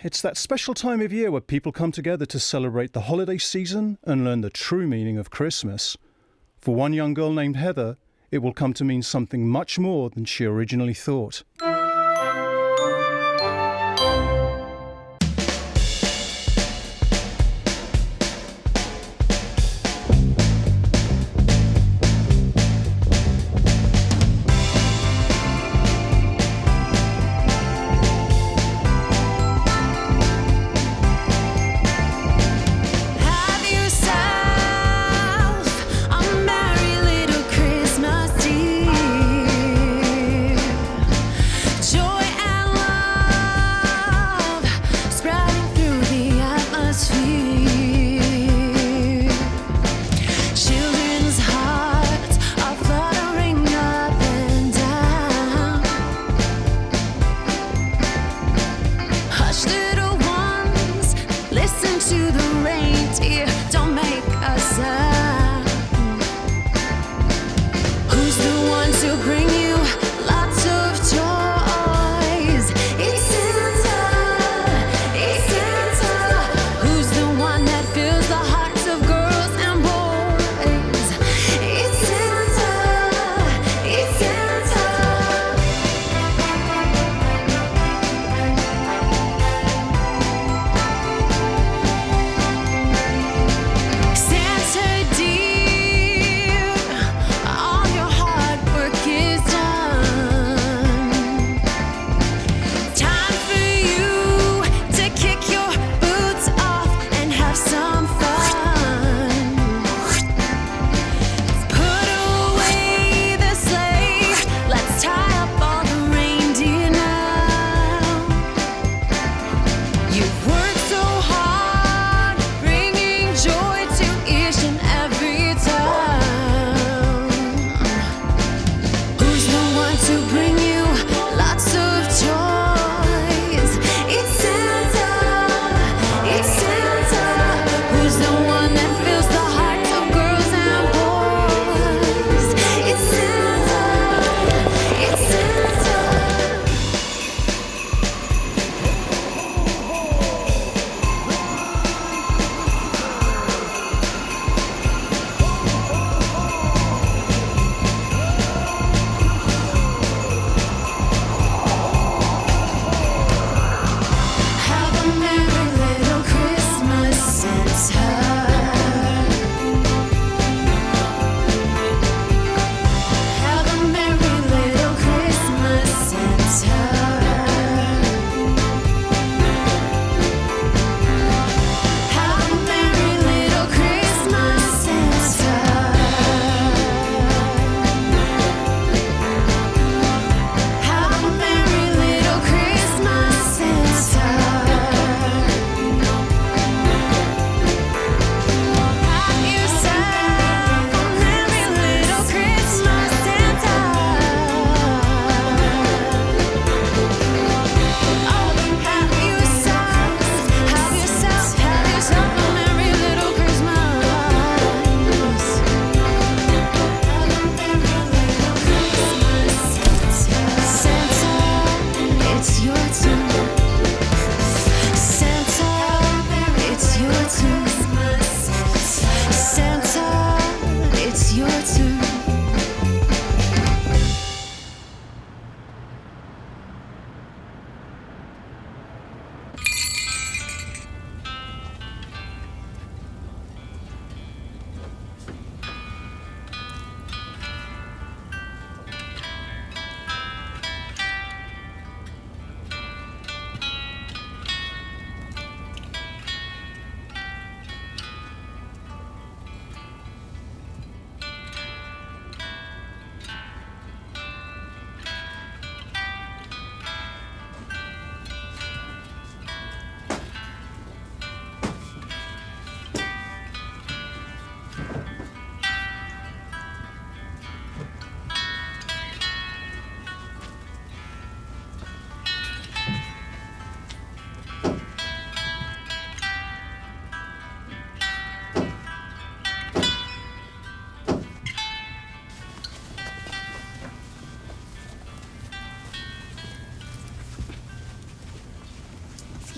It's that special time of year where people come together to celebrate the holiday season and learn the true meaning of Christmas. For one young girl named Heather, it will come to mean something much more than she originally thought.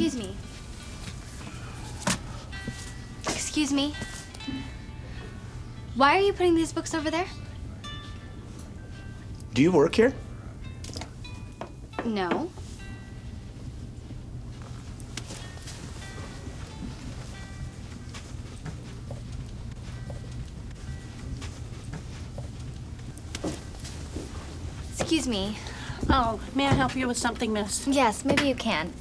Excuse me. Excuse me. Why are you putting these books over there? Do you work here? No. Excuse me. Oh, may I help you with something, miss? Yes, maybe you can.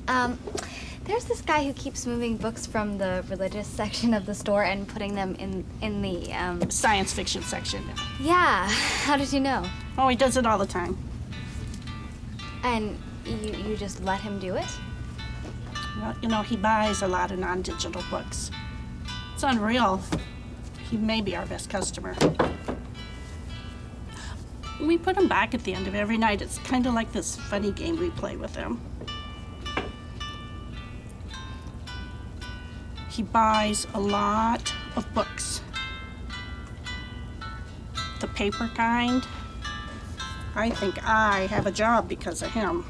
There's this guy who keeps moving books from the religious section of the store and putting them in the, Science fiction section. Yeah. How did you know? Oh, he does it all the time. And you just let him do it? Well, you know, he buys a lot of non-digital books. It's unreal. He may be our best customer. We put him back at the end of every night. It's kind of like this funny game we play with him. He buys a lot of books. The paper kind. I think I have a job because of him.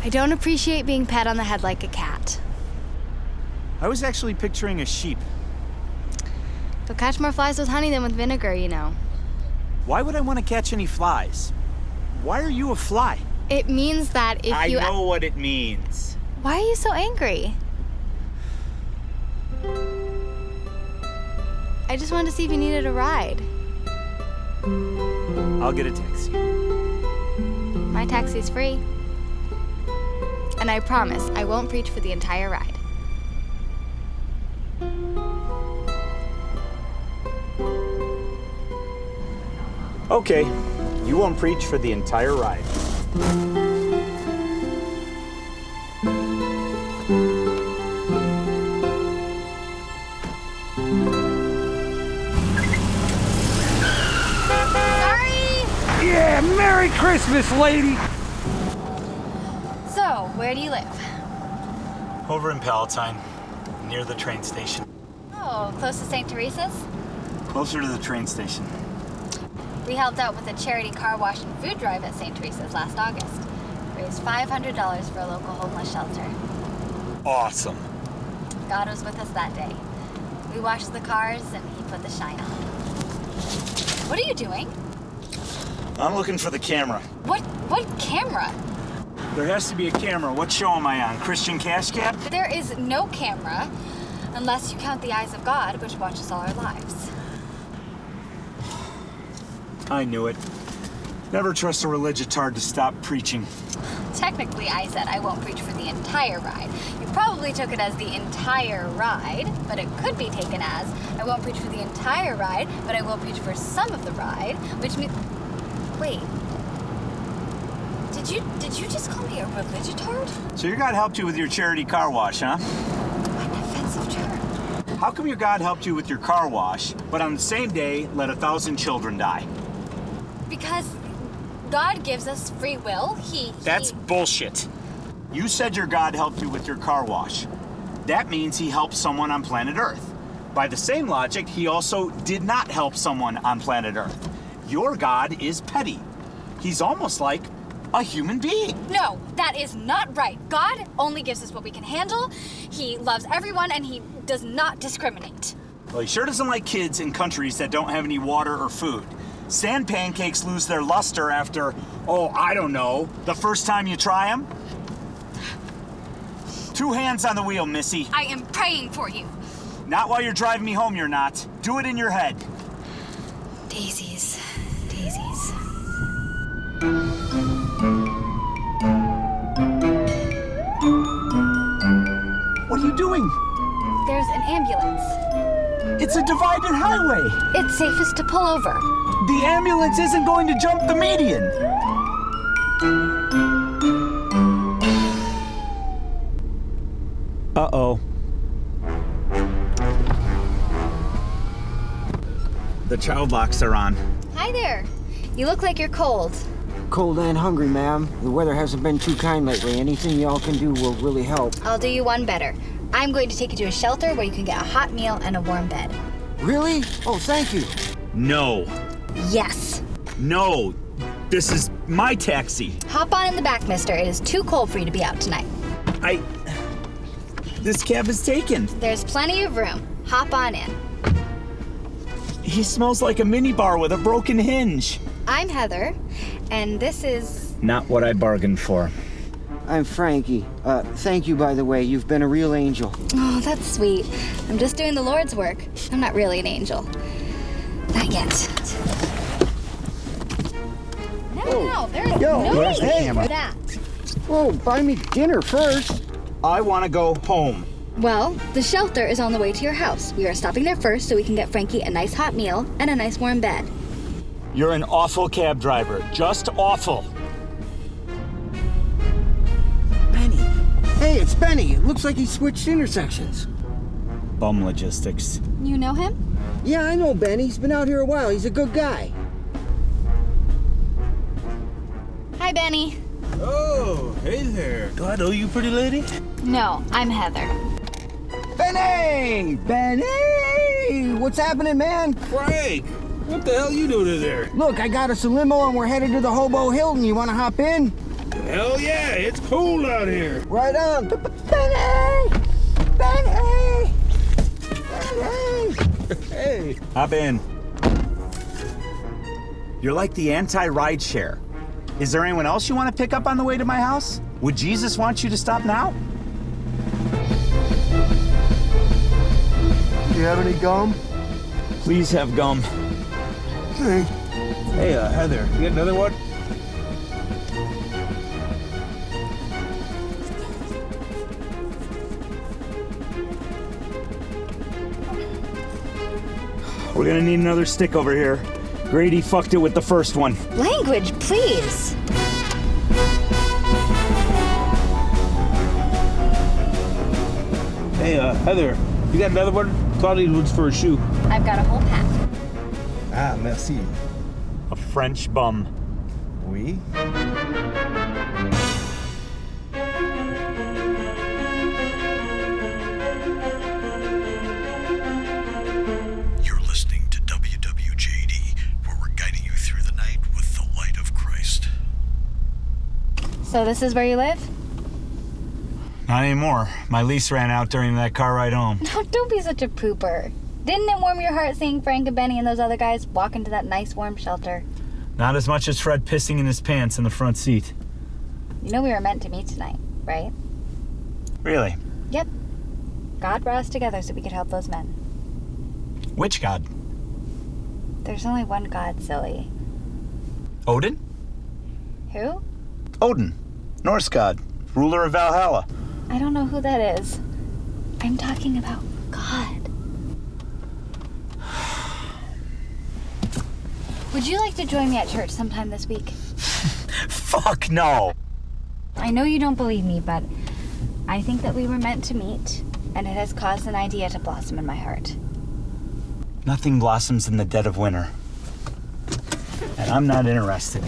I don't appreciate being pat on the head like a cat. I was actually picturing a sheep. They'll catch more flies with honey than with vinegar, you know. Why would I want to catch any flies? Why are you a fly? It means that if I you... know what it means. Why are you so angry? I just wanted to see if you needed a ride. I'll get a taxi. My taxi's free. And I promise I won't preach for the entire ride. Okay, you won't preach for the entire ride. Sorry! Yeah, Merry Christmas, lady! So, where do you live? Over in Palatine, near the train station. Oh, close to St. Teresa's? Closer to the train station. We helped out with a charity car wash and food drive at St. Teresa's last August. Raised $500 for a local homeless shelter. Awesome. God was with us that day. We washed the cars and he put the shine on. What are you doing? I'm looking for the camera. What camera? There has to be a camera. What show am I on? Christian Cash Cab? There is no camera, unless you count the eyes of God, which watches all our lives. I knew it. Never trust a religitard to stop preaching. Technically, I said I won't preach for the entire ride. You probably took it as the entire ride, but it could be taken as I won't preach for the entire ride, but I will preach for some of the ride, which means... Wait. Did you just call me a religitard? So your God helped you with your charity car wash, huh? What an offensive term. How come your God helped you with your car wash, but on the same day let 1,000 children die? Because God gives us free will. That's bullshit. You said your God helped you with your car wash. That means he helped someone on planet Earth. By the same logic, he also did not help someone on planet Earth. Your God is petty. He's almost like a human being. No, that is not right. God only gives us what we can handle. He loves everyone and he does not discriminate. Well, he sure doesn't like kids in countries that don't have any water or food. Sand pancakes lose their luster after, oh, I don't know, the first time you try them. 2 hands on the wheel, Missy. I am praying for you. Not while you're driving me home, you're not. Do it in your head. Daisies, daisies. What are you doing? There's an ambulance. It's a divided highway. It's safest to pull over. The ambulance isn't going to jump the median. Uh-oh. The child locks are on. Hi there. You look like you're cold. Cold and hungry, ma'am. The weather hasn't been too kind lately. Anything y'all can do will really help. I'll do you one better. I'm going to take you to a shelter where you can get a hot meal and a warm bed. Really? Oh, thank you. No. Yes. No. This is my taxi. Hop on in the back, mister. It is too cold for you to be out tonight. This cab is taken. There's plenty of room. Hop on in. He smells like a minibar with a broken hinge. I'm Heather, and this is... Not what I bargained for. I'm Frankie. Thank you, by the way. You've been a real angel. Oh, that's sweet. I'm just doing the Lord's work. I'm not really an angel. Not yet. No, there is no where's the need camera? for that. Oh, buy me dinner first. I want to go home. Well, the shelter is on the way to your house. We are stopping there first so we can get Frankie a nice hot meal and a nice warm bed. You're an awful cab driver. Just awful. Benny. Hey, it's Benny. It looks like he switched intersections. Bum logistics. You know him? Yeah, I know Benny. He's been out here a while. He's a good guy. Hi, Benny. Oh, hey there. Do I know you, pretty lady? No, I'm Heather. Benny! Benny! What's happening, man? Frank, what the hell you doing there? Look, I got us a limo and we're headed to the Hobo Hilton. You want to hop in? Hell yeah, it's cold out here. Right on. Benny! Benny! Benny! Hey. Hop in. You're like the anti-ride share. Is there anyone else you want to pick up on the way to my house? Would Jesus want you to stop now? Do you have any gum? Please have gum. Hey. Hey, Heather, you got another one? We're gonna need another stick over here. Grady fucked it with the first one. Language, please. Hey, Heather, you got another one? Claudia needs for a shoe. I've got a whole pack. Ah, merci. A French bum. Oui? You're listening to WWJD, where we're guiding you through the night with the light of Christ. So this is where you live? Not anymore. My lease ran out during that car ride home. Oh, don't be such a pooper. Didn't it warm your heart seeing Frank and Benny and those other guys walk into that nice warm shelter? Not as much as Fred pissing in his pants in the front seat. You know we were meant to meet tonight, right? Really? Yep. God brought us together so we could help those men. Which god? There's only one God, silly. Odin? Who? Odin. Norse god. Ruler of Valhalla. I don't know who that is. I'm talking about God. Would you like to join me at church sometime this week? Fuck no. I know you don't believe me, but I think that we were meant to meet, and it has caused an idea to blossom in my heart. Nothing blossoms in the dead of winter. And I'm not interested.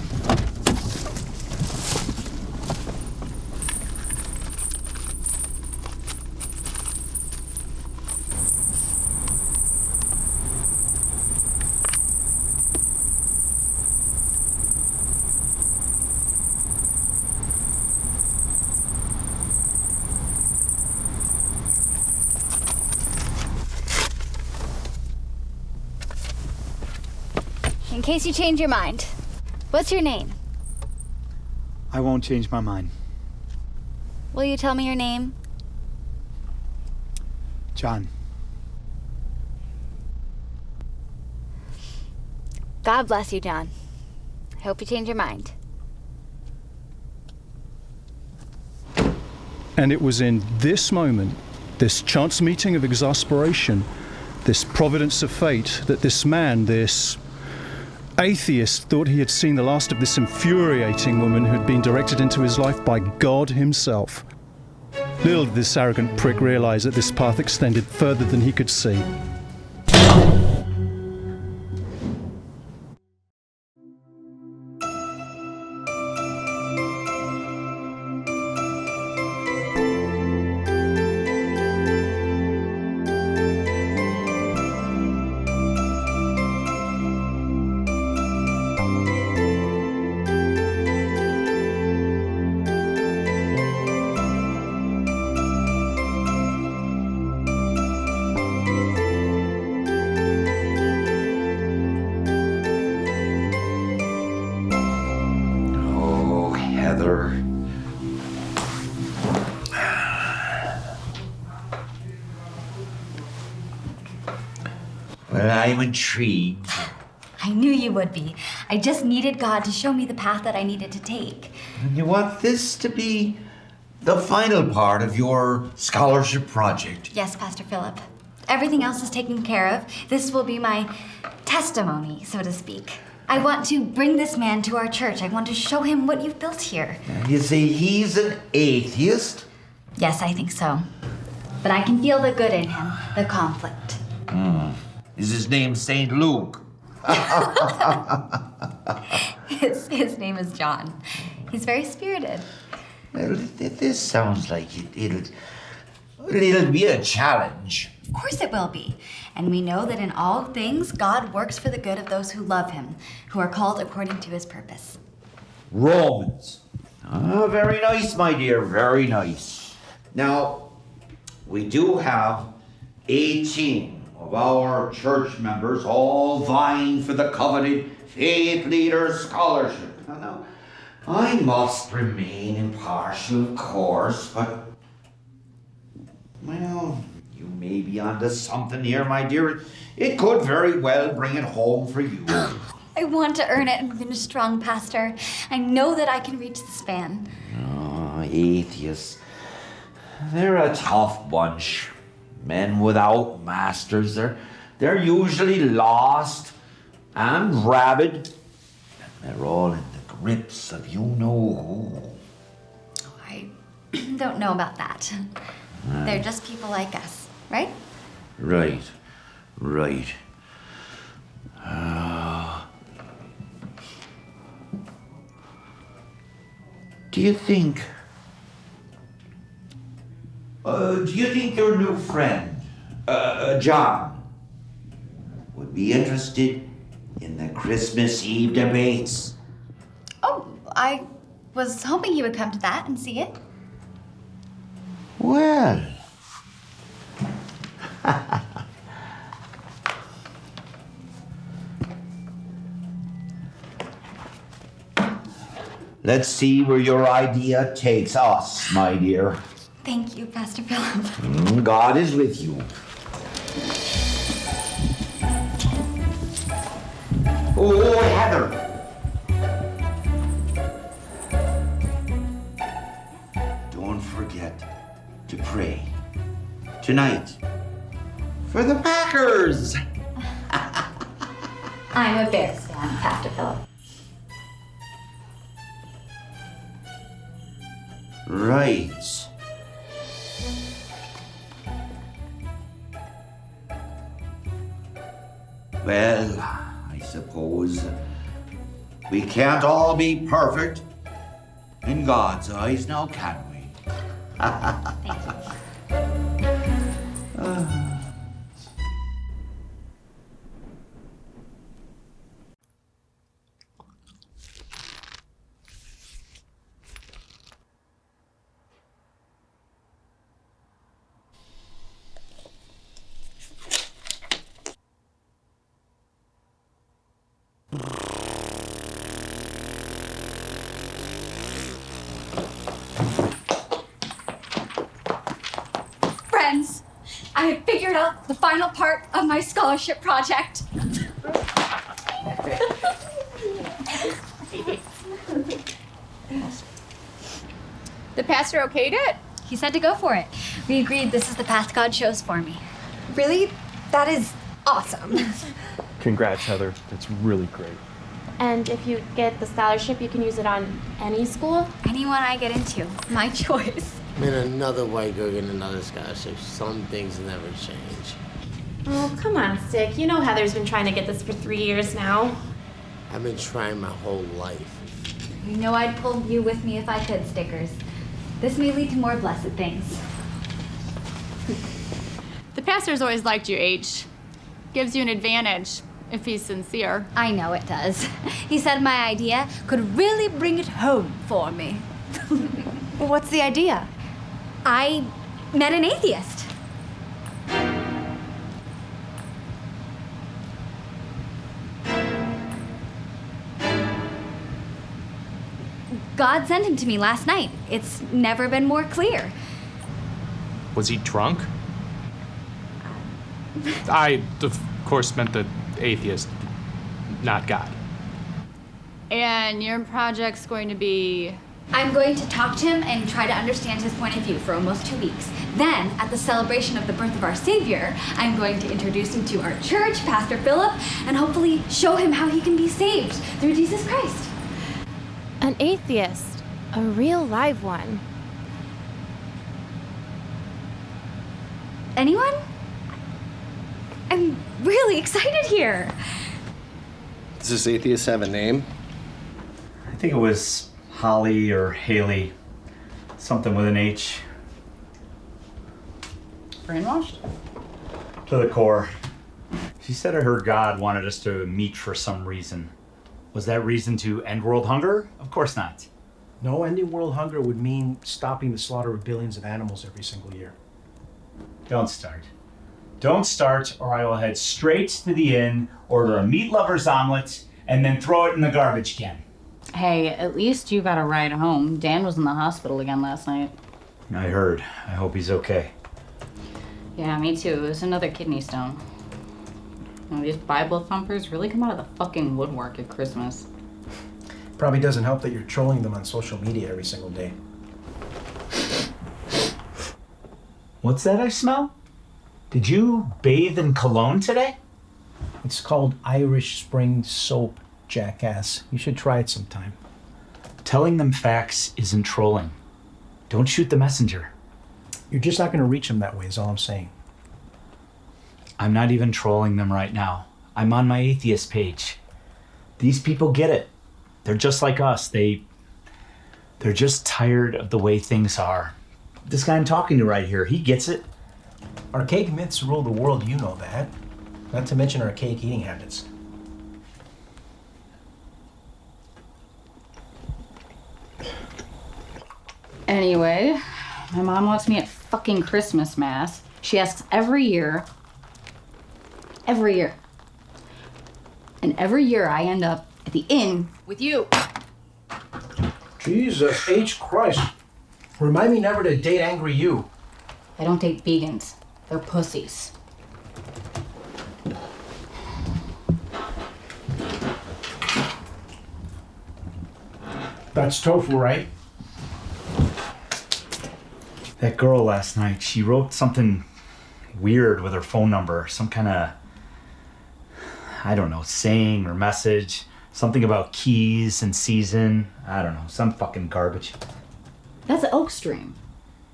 In case you change your mind, what's your name? I won't change my mind. Will you tell me your name? John. God bless you, John. I hope you change your mind. And it was in this moment, this chance meeting of exasperation, this providence of fate, that this man, this atheist, thought he had seen the last of this infuriating woman who'd been directed into his life by God himself. Little did this arrogant prick realize that this path extended further than he could see. Well, I'm intrigued. I knew you would be. I just needed God to show me the path that I needed to take. And you want this to be the final part of your scholarship project? Yes, Pastor Philip. Everything else is taken care of. This will be my testimony, so to speak. I want to bring this man to our church. I want to show him what you've built here. And you say he's an atheist? Yes, I think so. But I can feel the good in him, the conflict. Is his name St. Luke? His name is John. He's very spirited. Well, this sounds like it'll be a challenge. Of course it will be. And we know that in all things, God works for the good of those who love him, who are called according to his purpose. Romans. Ah, very nice, my dear, very nice. Now, we do have 18 of our church members all vying for the coveted Faith Leader Scholarship. Now, I must remain impartial, of course, but, well, you may be onto something here, my dear. It could very well bring it home for you. I want to earn it and finish strong, Pastor. I know that I can reach the span. Oh, atheists. They're a tough bunch. Men without masters. They're usually lost and rabid. And they're all in the grips of you-know-who. I don't know about that. They're just people like us, right? Right. Do you think your new friend, John, would be interested in the Christmas Eve debates? Oh, I was hoping he would come to that and see it. Well. Let's see where your idea takes us, my dear. Thank you, Pastor Philip. God is with you. Oh, Heather. Don't forget to pray tonight for the Packers. I'm a Bears fan, Pastor Philip. Right. Well, I suppose we can't all be perfect in God's eyes, now can we? Thank you. Friends, I have figured out the final part of my scholarship project. The pastor okayed it? He said to go for it. We agreed this is the path God chose for me. Really? That is awesome. Congrats, Heather. That's really great. And if you get the scholarship, you can use it on any school? Anyone I get into. My choice. Man, another white girl getting another scholarship. Some things never change. Oh, come on, Stick. You know Heather's been trying to get this for 3 years now. I've been trying my whole life. You know I'd pull you with me if I could, Stickers. This may lead to more blessed things. The pastor's always liked you, H. Gives you an advantage if he's sincere. I know it does. He said my idea could really bring it home for me. What's the idea? I met an atheist. God sent him to me last night. It's never been more clear. Was he drunk? I, of course, meant the atheist, not God. And your project's going to be... I'm going to talk to him and try to understand his point of view for almost 2 weeks. Then, at the celebration of the birth of our Savior, I'm going to introduce him to our church, Pastor Philip, and hopefully show him how he can be saved through Jesus Christ. An atheist. A real live one. Anyone? I'm really excited here. Does this atheist have a name? I think it was Holly or Haley. Something with an H. Brainwashed? To the core. She said her God wanted us to meet for some reason. Was that reason to end world hunger? Of course not. No, ending world hunger would mean stopping the slaughter of billions of animals every single year. Don't start. Don't start, or I will head straight to the inn, order a meat lover's omelet, and then throw it in the garbage can. Hey, at least you got a ride home. Dan was in the hospital again last night. I heard. I hope he's okay. Yeah, me too. It was another kidney stone. You know, these Bible thumpers really come out of the fucking woodwork at Christmas. Probably doesn't help that you're trolling them on social media every single day. What's that I smell? Did you bathe in cologne today? It's called Irish Spring Soap, jackass. You should try it sometime. Telling them facts isn't trolling. Don't shoot the messenger. You're just not going to reach them that way, is all I'm saying. I'm not even trolling them right now. I'm on my atheist page. These people get it. They're just like us. They're just tired of the way things are. This guy I'm talking to right here, he gets it. Archaic myths rule the world, you know that. Not to mention archaic eating habits. Anyway, my mom wants me at fucking Christmas Mass. She asks every year. And every year I end up at the inn with you. Jesus H. Christ. Remind me never to date angry you. I don't date vegans. They're pussies. That's tofu, right? That girl last night, she wrote something weird with her phone number. Some kind of, I don't know, saying or message. Something about keys and season. I don't know, some fucking garbage. That's Oak Stream.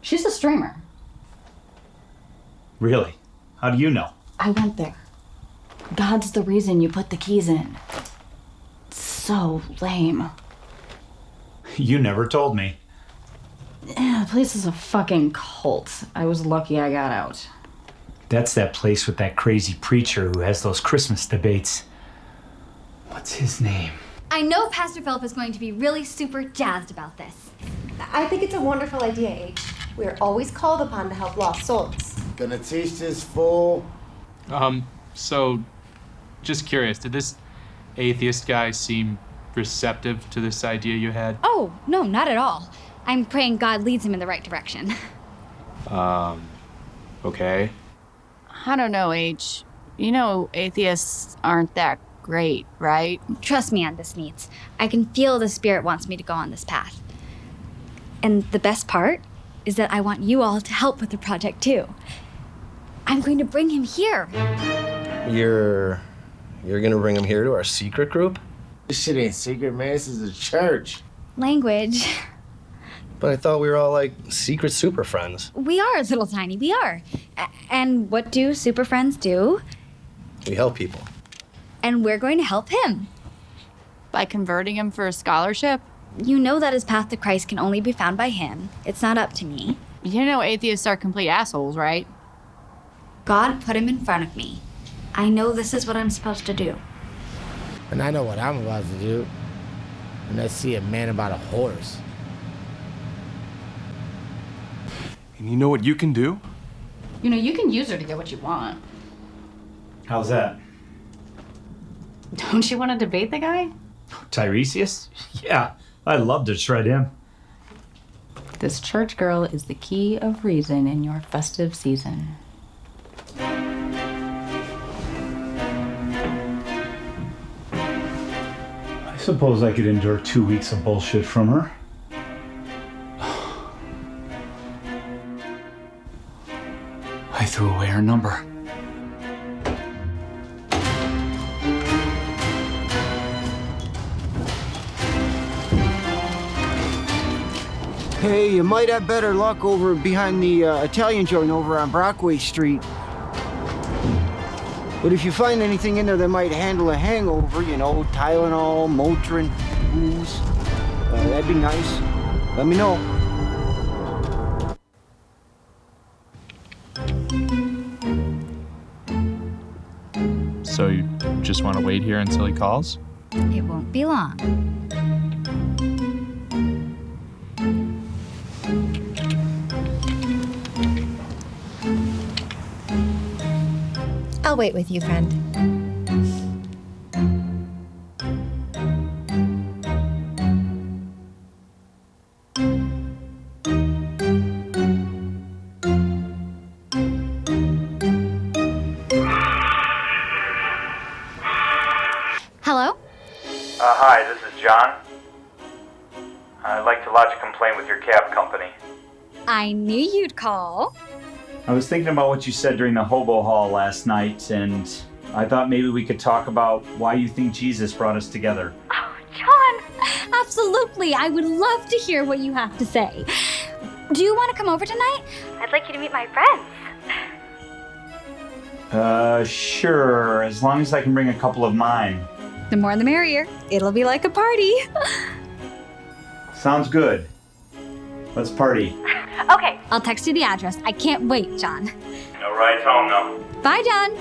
She's a streamer. Really? How do you know? I went there. God's the reason you put the keys in. It's so lame. You never told me. Yeah, the place is a fucking cult. I was lucky I got out. That's that place with that crazy preacher who has those Christmas debates. What's his name? I know Pastor Philip is going to be really super jazzed about this. I think it's a wonderful idea, H. We're always called upon to help lost souls. Gonna teach this fool. So, just curious, did this atheist guy seem receptive to this idea you had? Oh, no, not at all. I'm praying God leads him in the right direction. Okay. I don't know, H. You know, atheists aren't that great, right? Trust me on this, Neats. I can feel the Spirit wants me to go on this path. And the best part is that I want you all to help with the project, too. I'm going to bring him here. You're gonna bring him here to our secret group? This shit ain't secret, man. This is a church. Language. But I thought we were all like secret super friends. We are, little tiny, we are. And what do super friends do? We help people. And we're going to help him. By converting him for a scholarship? You know that his path to Christ can only be found by him. It's not up to me. You know atheists are complete assholes, right? God put him in front of me. I know this is what I'm supposed to do. And I know what I'm about to do. And I see a man about a horse. And you know what you can do? You know, you can use her to get what you want. How's that? Don't you want to debate the guy? Tiresias? Yeah, I'd love to shred him. This church girl is the key of reason in your festive season. I suppose I could endure 2 weeks of bullshit from her. I threw away her number. Hey, you might have better luck over behind the Italian joint over on Brockway Street. But if you find anything in there that might handle a hangover, you know, Tylenol, Motrin, booze, that'd be nice. Let me know. So you just want to wait here until he calls? It won't be long. I'll wait with you, friend. Hello? Hi, this is John. I'd like to lodge a complaint with your cab company. I knew you'd call. I was thinking about what you said during the hobo hall last night, and I thought maybe we could talk about why you think Jesus brought us together. Oh, John! Absolutely. I would love to hear what you have to say. Do you want to come over tonight? I'd like you to meet my friends. Sure, as long as I can bring a couple of mine. The more the merrier. It'll be like a party. Sounds good. Let's party. Okay, I'll text you the address. I can't wait, John. No rides home, though. Bye, John.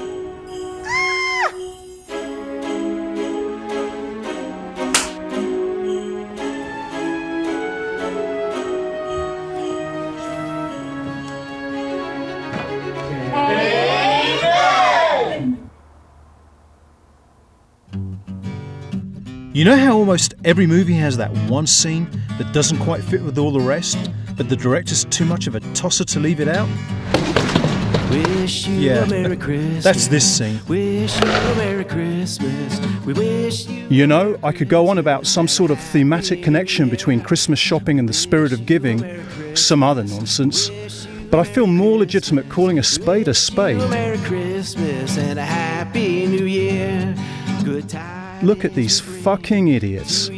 You know how almost every movie has that one scene that doesn't quite fit with all the rest, but the director's too much of a tosser to leave it out? Wish you a Merry Christmas. That's this scene. Wish you a Merry Christmas. We wish you. You know, I could go on about some sort of thematic connection between Christmas shopping and the spirit of giving, some other nonsense, but I feel more legitimate calling a spade a spade. Merry Christmas and a Happy New Year. Good time. Look at these fucking idiots.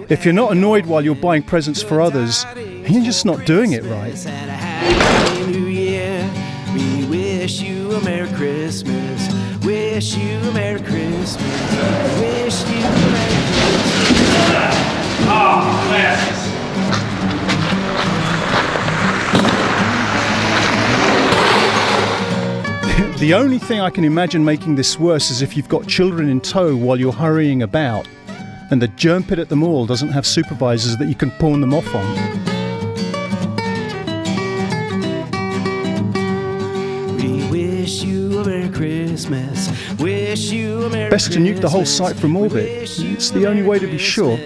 If you're not annoyed while you're buying presents for others, you're just not doing it right. And a Happy New Year. We wish you a Merry Christmas. Wish you a Merry Christmas. Wish you a Merry Christmas. Oh, glasses. The only thing I can imagine making this worse is if you've got children in tow while you're hurrying about, and the germ pit at the mall doesn't have supervisors that you can pawn them off on. We wish you a Merry Christmas. Wish you a Merry Best to nuke the whole site from orbit. It's the only way to be sure.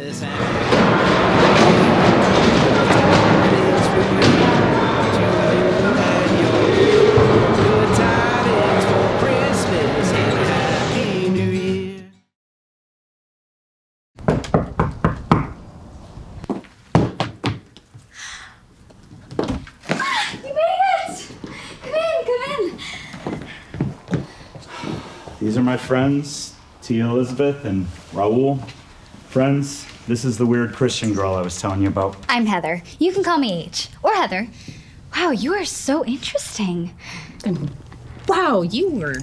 These are my friends, Tia Elizabeth and Raul. Friends, this is the weird Christian girl I was telling you about. I'm Heather. You can call me H. Or Heather. Wow, you are so interesting. Wow, you were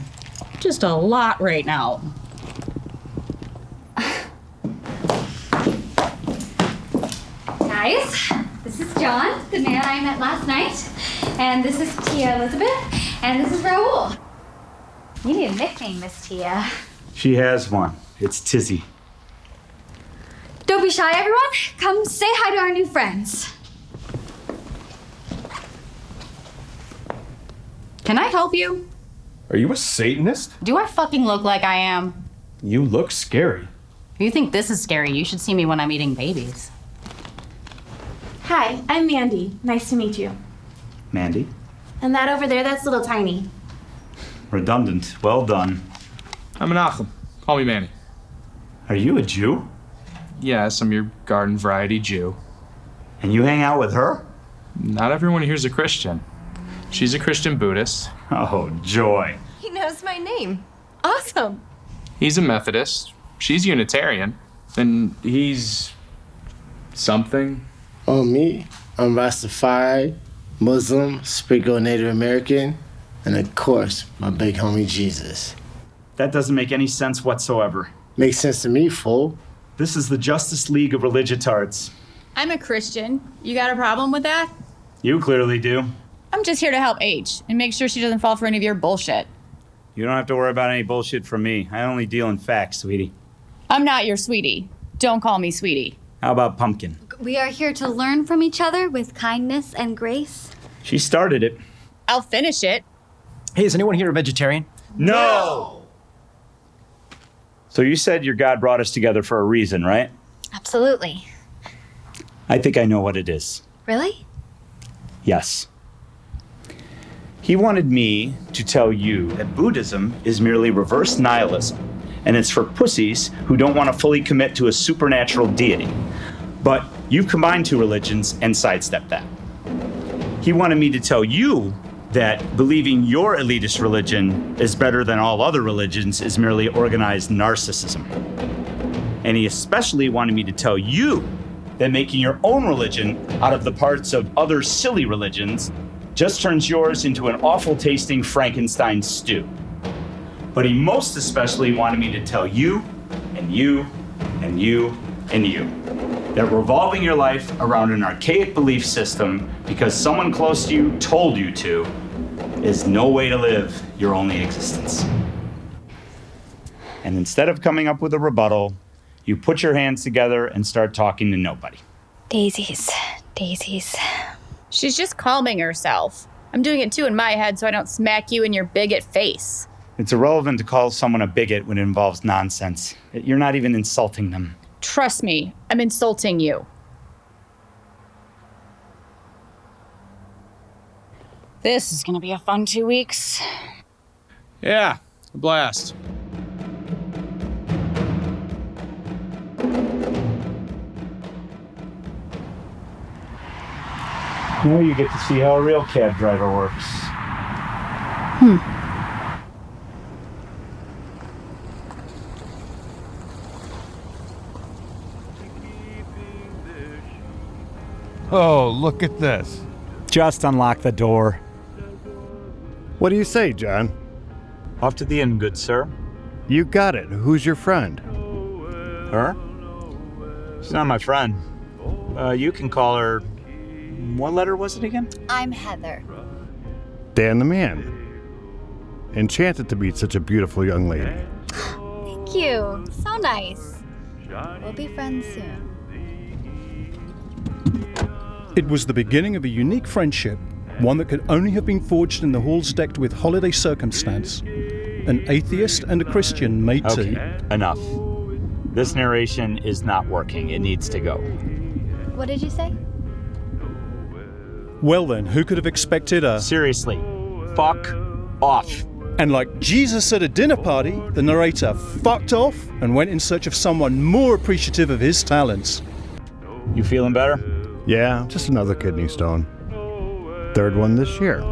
just a lot right now. Guys, this is John, the man I met last night. And this is Tia Elizabeth. And this is Raul. You need a nickname, Miss Tia. She has one. It's Tizzy. Don't be shy, everyone. Come say hi to our new friends. Can I help you? Are you a Satanist? Do I fucking look like I am? You look scary. If you think this is scary, you should see me when I'm eating babies. Hi, I'm Mandy. Nice to meet you. Mandy. And that over there, that's little Tiny. Redundant. Well done. I'm Menachem. Call me Manny. Are you a Jew? Yes, I'm your garden variety Jew. And you hang out with her? Not everyone here's a Christian. She's a Christian Buddhist. Oh, joy. He knows my name. Awesome. He's a Methodist. She's Unitarian. And he's something. Oh, me? I'm Rastafari, Muslim, Sprinkle Native American, and of course, my big homie Jesus. That doesn't make any sense whatsoever. Makes sense to me, fool. This is the Justice League of Religiotards. I'm a Christian. You got a problem with that? You clearly do. I'm just here to help H and make sure she doesn't fall for any of your bullshit. You don't have to worry about any bullshit from me. I only deal in facts, sweetie. I'm not your sweetie. Don't call me sweetie. How about Pumpkin? We are here to learn from each other with kindness and grace. She started it. I'll finish it. Hey, is anyone here a vegetarian? No! So you said your God brought us together for a reason, right? Absolutely. I think I know what it is. Really? Yes. He wanted me to tell you that Buddhism is merely reverse nihilism, and it's for pussies who don't want to fully commit to a supernatural deity. But you've combined two religions and sidestepped that. He wanted me to tell you that believing your elitist religion is better than all other religions is merely organized narcissism. And he especially wanted me to tell you that making your own religion out of the parts of other silly religions just turns yours into an awful tasting Frankenstein stew. But he most especially wanted me to tell you, and you, and you, and you, that revolving your life around an archaic belief system because someone close to you told you to is no way to live your only existence. And instead of coming up with a rebuttal, you put your hands together and start talking to nobody. Daisies. Daisies. She's just calming herself. I'm doing it too in my head so I don't smack you in your bigot face. It's irrelevant to call someone a bigot when it involves nonsense. You're not even insulting them. Trust me, I'm insulting you. This is gonna be a fun 2 weeks. Yeah, a blast. Now you get to see how a real cab driver works. Oh, look at this. Just unlock the door. What do you say, John? Off to the inn, good sir. You got it. Who's your friend? Her? She's not my friend. You can call her... What letter was it again? I'm Heather. Dan the man. Enchanted to meet such a beautiful young lady. Thank you. So nice. We'll be friends soon. It was the beginning of a unique friendship, one that could only have been forged in the halls decked with holiday circumstance. An atheist and a Christian made tea. Okay, enough. This narration is not working. It needs to go. What did you say? Well then, who could have expected a... Seriously, fuck off. And like Jesus at a dinner party, the narrator fucked off and went in search of someone more appreciative of his talents. You feeling better? Yeah, just another kidney stone. Third one this year.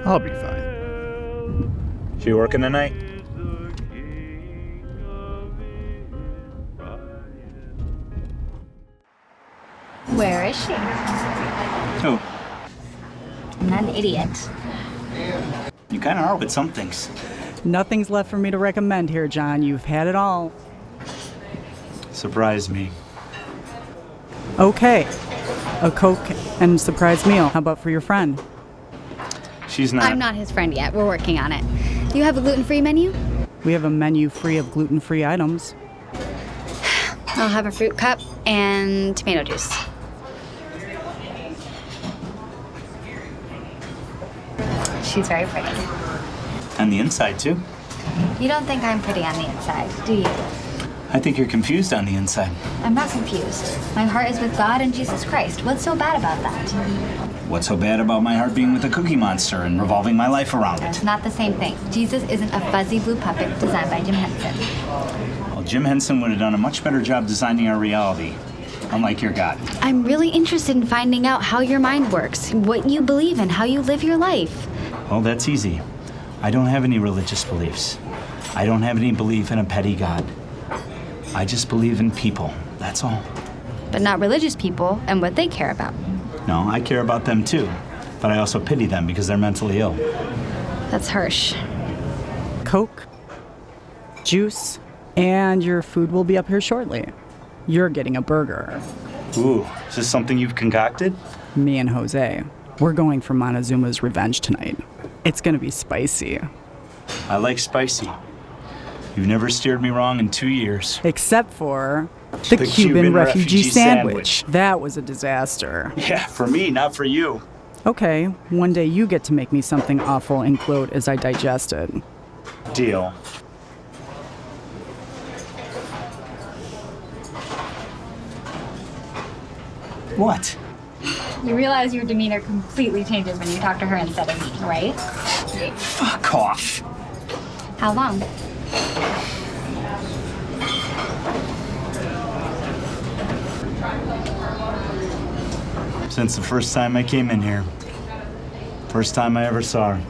I'll be fine. She working tonight? Where is she? Who? I'm not an idiot. You kind of are with some things. Nothing's left for me to recommend here, John. You've had it all. Surprise me. Okay. A Coke and surprise meal. How about for your friend? She's not. I'm not his friend yet. We're working on it. Do you have a gluten-free menu? We have a menu free of gluten-free items. I'll have a fruit cup and tomato juice. She's very pretty. On the inside, too. You don't think I'm pretty on the inside, do you? I think you're confused on the inside. I'm not confused. My heart is with God and Jesus Christ. What's so bad about that? What's so bad about my heart being with a Cookie Monster and revolving my life around It's it? not the same thing. Jesus isn't a fuzzy blue puppet designed by Jim Henson. Well, Jim Henson would have done a much better job designing our reality, unlike your God. I'm really interested in finding out how your mind works, what you believe in, how you live your life. Well, that's easy. I don't have any religious beliefs. I don't have any belief in a petty God. I just believe in people, that's all. But not religious people and what they care about. No, I care about them too, but I also pity them because they're mentally ill. That's harsh. Coke, juice, and your food will be up here shortly. You're getting a burger. Ooh, is this something you've concocted? Me and Jose. We're going for Montezuma's revenge tonight. It's gonna be spicy. I like spicy. You've never steered me wrong in 2 years. Except for the Cuban refugee sandwich. That was a disaster. Yeah, for me, not for you. Okay, one day you get to make me something awful and gloat as I digest it. Deal. What? You realize your demeanor completely changes when you talk to her instead of me, right? Fuck off. How long? Since the first time I came in here. First time I ever saw her.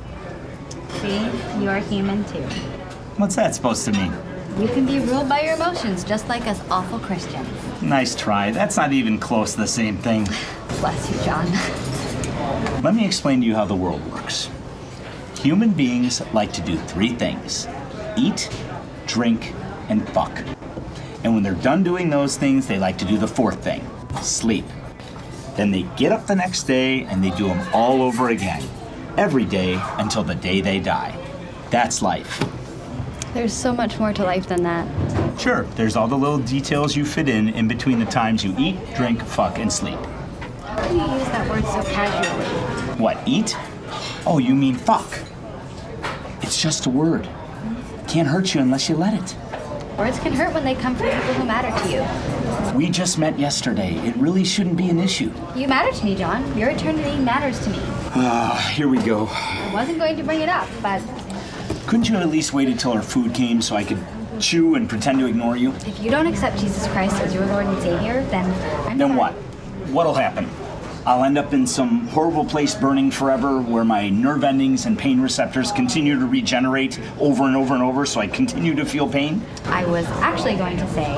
See, you're human too. What's that supposed to mean? You can be ruled by your emotions just like us awful Christians. Nice try. That's not even close to the same thing. Bless you, John. Let me explain to you how the world works. Human beings like to do 3 things: eat, drink, and fuck. And when they're done doing those things, they like to do the 4th thing: sleep. Then they get up the next day and they do them all over again. Every day until the day they die. That's life. There's so much more to life than that. Sure, there's all the little details you fit in between the times you eat, drink, fuck, and sleep. How can you use that word so casually? What, eat? Oh, you mean fuck. It's just a word. Can't hurt you unless you let it. Words can hurt when they come from people who matter to you. We just met yesterday. It really shouldn't be an issue. You matter to me, John. Your eternity matters to me. Here we go. I wasn't going to bring it up, but Couldn't you at least wait until our food came so I could chew and pretend to ignore you? if you don't accept Jesus Christ as your Lord and Savior, then Then what? What'll happen? I'll end up in some horrible place burning forever where my nerve endings and pain receptors continue to regenerate over and over and over so I continue to feel pain? I was actually going to say,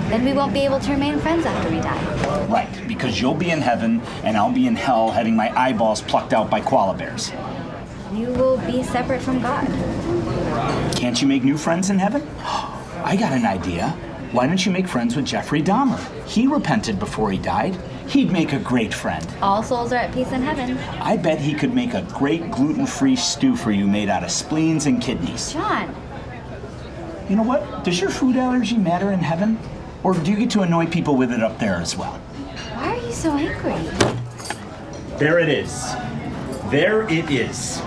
then we won't be able to remain friends after we die. Right, because you'll be in heaven and I'll be in hell having my eyeballs plucked out by koala bears. You will be separate from God. Can't you make new friends in heaven? I got an idea. Why don't you make friends with Jeffrey Dahmer? He repented before he died. He'd make a great friend. All souls are at peace in heaven. I bet he could make a great gluten-free stew for you made out of spleens and kidneys. John, You know what? Does your food allergy matter in heaven? Or do you get to annoy people with it up there as well? why are you so angry? There it is. There it is.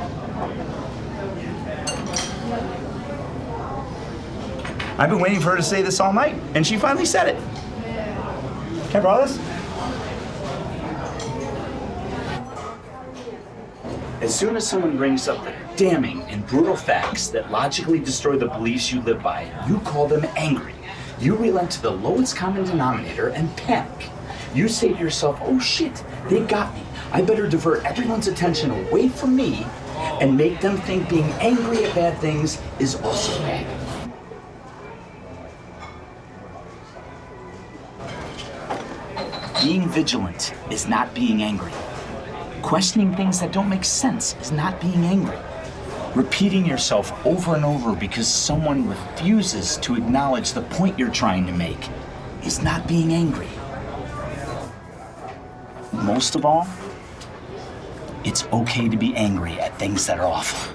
I've been waiting for her to say this all night, and she finally said it. Can I borrow this? As soon as someone brings up the damning and brutal facts that logically destroy the beliefs you live by, you call them angry. You relent to the lowest common denominator and panic. You say to yourself, oh shit, they got me. I better divert everyone's attention away from me and make them think being angry at bad things is also bad. Being vigilant is not being angry. Questioning things that don't make sense is not being angry. Repeating yourself over and over because someone refuses to acknowledge the point you're trying to make is not being angry. Most of all, it's okay to be angry at things that are awful.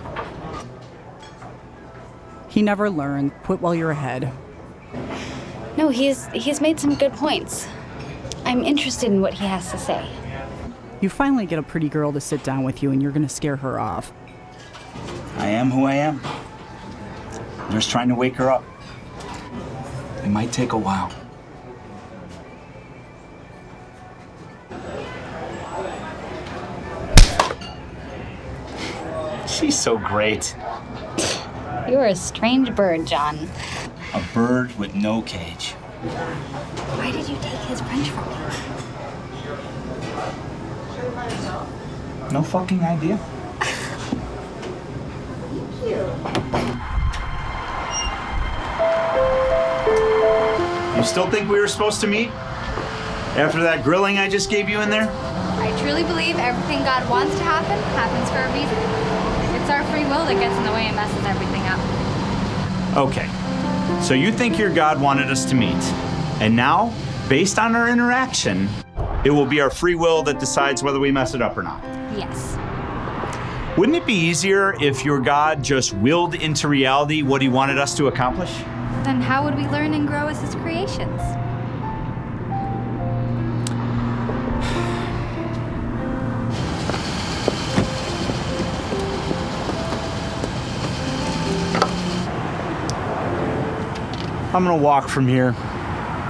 He never learned. Quit while you're ahead. No, he's made some good points. I'm interested in what he has to say. You finally get a pretty girl to sit down with you and you're gonna scare her off. I am who I am. I'm just trying to wake her up. It might take a while. She's so great. You're a strange bird, John. A bird with no cage. Why did you take his French from me? No fucking idea. You still think we were supposed to meet? After that grilling I just gave you in there? I truly believe everything God wants to happen happens for a reason. It's our free will that gets in the way and messes everything up. Okay. So you think your God wanted us to meet. And now, based on our interaction, it will be our free will that decides whether we mess it up or not. Yes. Wouldn't it be easier if your God just willed into reality what he wanted us to accomplish? Then how would we learn and grow as his creations? I'm gonna walk from here,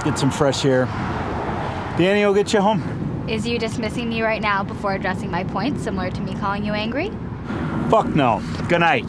get some fresh air. Danny will get you home. Is you dismissing me right now before addressing my point, similar to me calling you angry? Fuck no. Good night.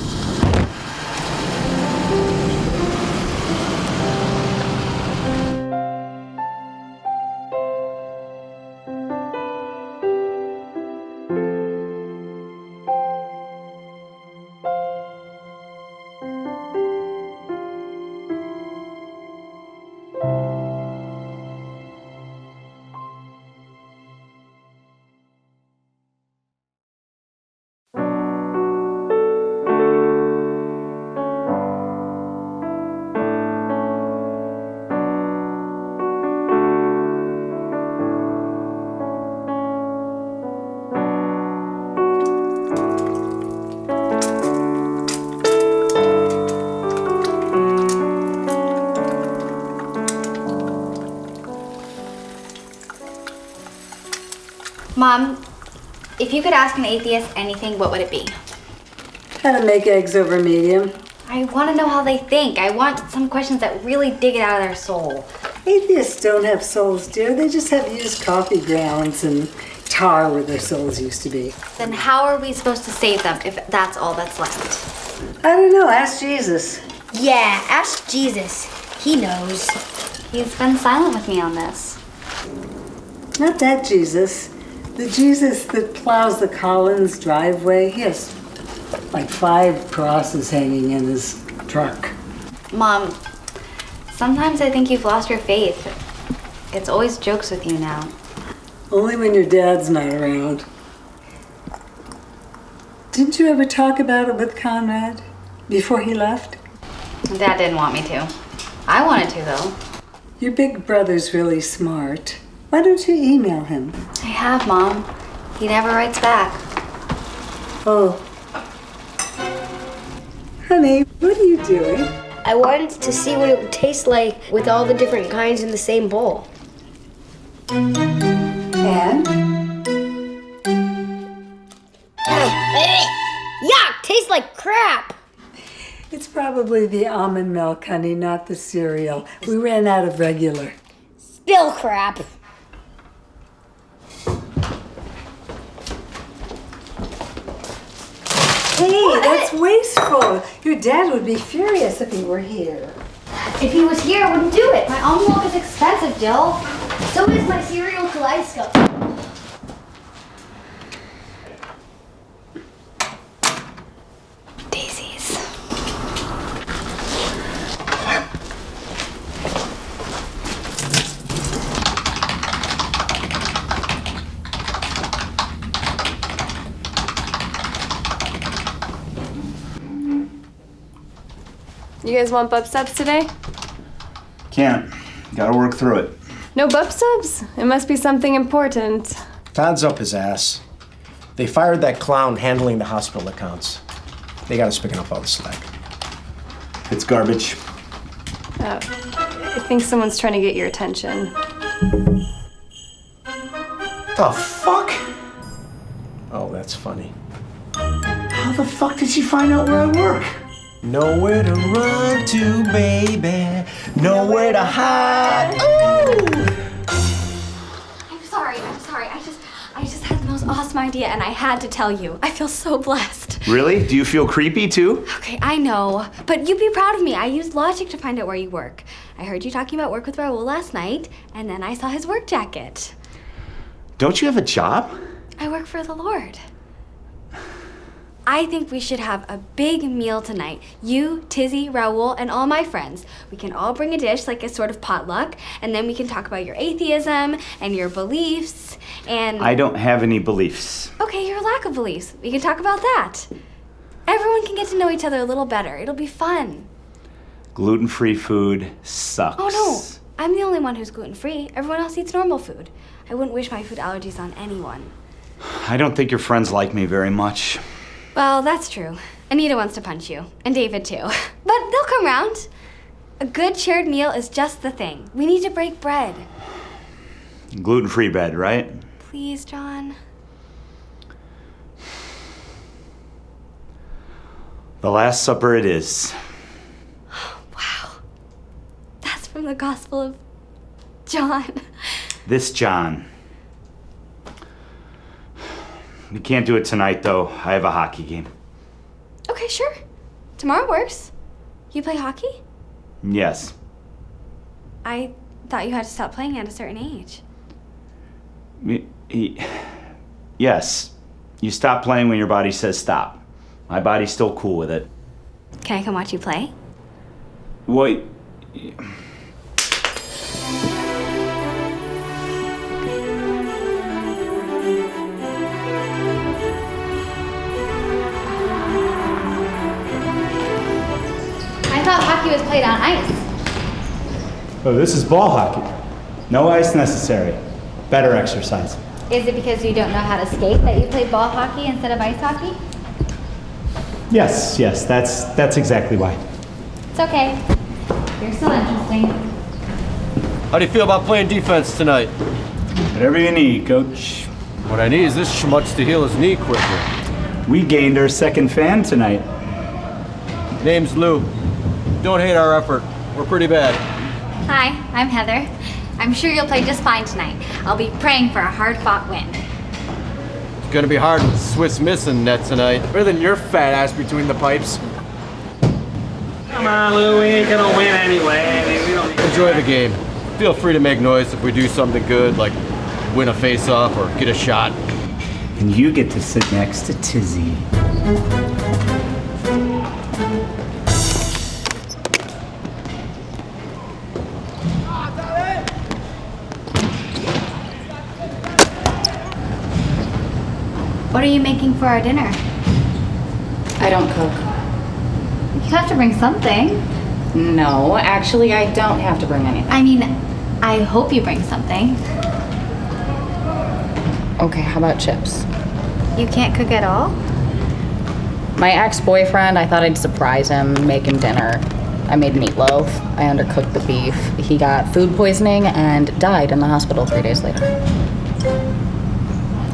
Mom, if you could ask an atheist anything, what would it be? How to make eggs over medium. I want to know how they think. I want some questions that really dig it out of their soul. Atheists don't have souls, dear. They just have used coffee grounds and tar where their souls used to be. Then how are we supposed to save them if that's all that's left? I don't know. Ask Jesus. Yeah, ask Jesus. He knows. He's been silent with me on this. Not that Jesus. The Jesus that plows the Collins driveway. He has like 5 crosses hanging in his truck. Mom, sometimes I think you've lost your faith. It's always jokes with you now. Only when your dad's not around. Didn't you ever talk about it with Conrad before he left? Dad didn't want me to. I wanted to, though. Your big brother's really smart. Why don't you email him? I have, Mom. He never writes back. Oh. Honey, what are you doing? I wanted to see what it would taste like with all the different kinds in the same bowl. And? Yuck! Tastes like crap! It's probably the almond milk, honey, not the cereal. We ran out of regular. Still crap. Hey, that's wasteful. Your dad would be furious if he were here. If he was here, I wouldn't do it. My almond milk is expensive, Jill. So is my cereal kaleidoscope. Daisies. You guys want bub subs today? Can't. Gotta work through it. No bub subs? It must be something important. Todd's up his ass. They fired that clown handling the hospital accounts. They got us picking up all the slack. It's garbage. I think someone's trying to get your attention. The fuck? Oh, that's funny. How the fuck did she find out where I work? Nowhere to run to, baby. Nowhere to hide. Ooh! I'm sorry. I just had the most awesome idea and I had to tell you. I feel so blessed. Really? Do you feel creepy too? Okay, I know, but you be proud of me. I used logic to find out where you work. I heard you talking about work with Raul last night, and then I saw his work jacket. Don't you have a job? I work for the Lord. I think we should have a big meal tonight. You, Tizzy, Raul, and all my friends. We can all bring a dish, like a sort of potluck, and then we can talk about your atheism and your beliefs and... I don't have any beliefs. Okay, your lack of beliefs. We can talk about that. Everyone can get to know each other a little better. It'll be fun. Gluten-free food sucks. Oh no, I'm the only one who's gluten-free. Everyone else eats normal food. I wouldn't wish my food allergies on anyone. I don't think your friends like me very much. Well, that's true. Anita wants to punch you, and David too. But they'll come round. A good shared meal is just the thing. We need to break bread. Gluten-free bread, right? Please, John. The Last Supper it is. Wow. That's from the Gospel of John. This John. We can't do it tonight, though. I have a hockey game. Okay, sure. Tomorrow works. You play hockey? Yes. I thought you had to stop playing at a certain age. Yes. You stop playing when your body says stop. My body's still cool with it. Can I come watch you play? What? I thought hockey was played on ice. Oh, this is ball hockey. No ice necessary. Better exercise. Is it because you don't know how to skate that you play ball hockey instead of ice hockey? Yes, that's exactly why. It's okay. You're still interesting. How do you feel about playing defense tonight? Whatever you need, coach. What I need is this schmutz to heal his knee quicker. We gained our second fan tonight. Name's Lou. Don't hate our effort. We're pretty bad. Hi, I'm Heather. I'm sure you'll play just fine tonight. I'll be praying for a hard-fought win. It's gonna be hard with Swiss missing net tonight. Better than your fat ass between the pipes. Come on, Lou, we ain't gonna win anyway. I mean, we don't... Enjoy the game. Feel free to make noise if we do something good, like win a face-off or get a shot. And you get to sit next to Tizzy. What are you making for our dinner? I don't cook. You have to bring something. No, actually, I don't have to bring anything. I mean, I hope you bring something. Okay, how about chips? You can't cook at all? My ex-boyfriend, I thought I'd surprise him, make him dinner. I made meatloaf. I undercooked the beef. He got food poisoning and died in the hospital 3 days later.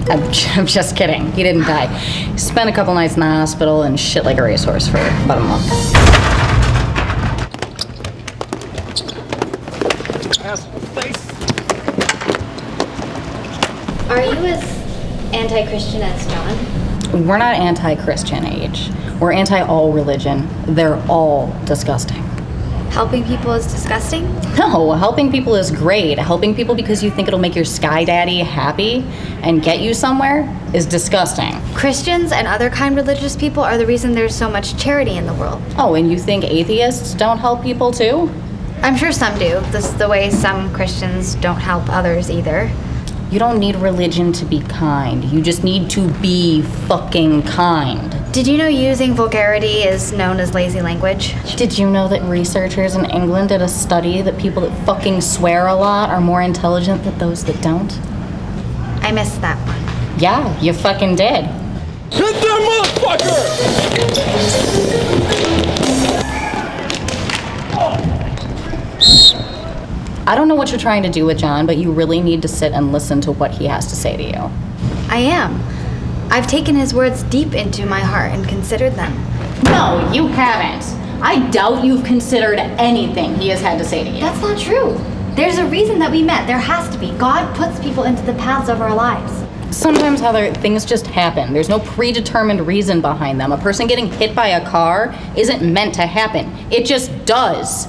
I'm just kidding. He didn't die. He spent a couple nights in the hospital and shit like a racehorse for about a month. Are you as anti-Christian as John? We're not anti-Christian, Age. We're anti-all religion. They're all disgusting. Helping people is disgusting? No, helping people is great. Helping people because you think it'll make your sky daddy happy and get you somewhere is disgusting. Christians and other kind religious people are the reason there's so much charity in the world. Oh, and you think atheists don't help people too? I'm sure some do. This is the way some Christians don't help others either. You don't need religion to be kind. You just need to be fucking kind. Did you know using vulgarity is known as lazy language? Did you know that researchers in England did a study that people that fucking swear a lot are more intelligent than those that don't? I missed that one. Yeah, you fucking did. Hit that motherfucker! I don't know what you're trying to do with John, but you really need to sit and listen to what he has to say to you. I am. I've taken his words deep into my heart and considered them. No, you haven't. I doubt you've considered anything he has had to say to you. That's not true. There's a reason that we met. There has to be. God puts people into the paths of our lives. Sometimes, Heather, things just happen. There's no predetermined reason behind them. A person getting hit by a car isn't meant to happen. It just does.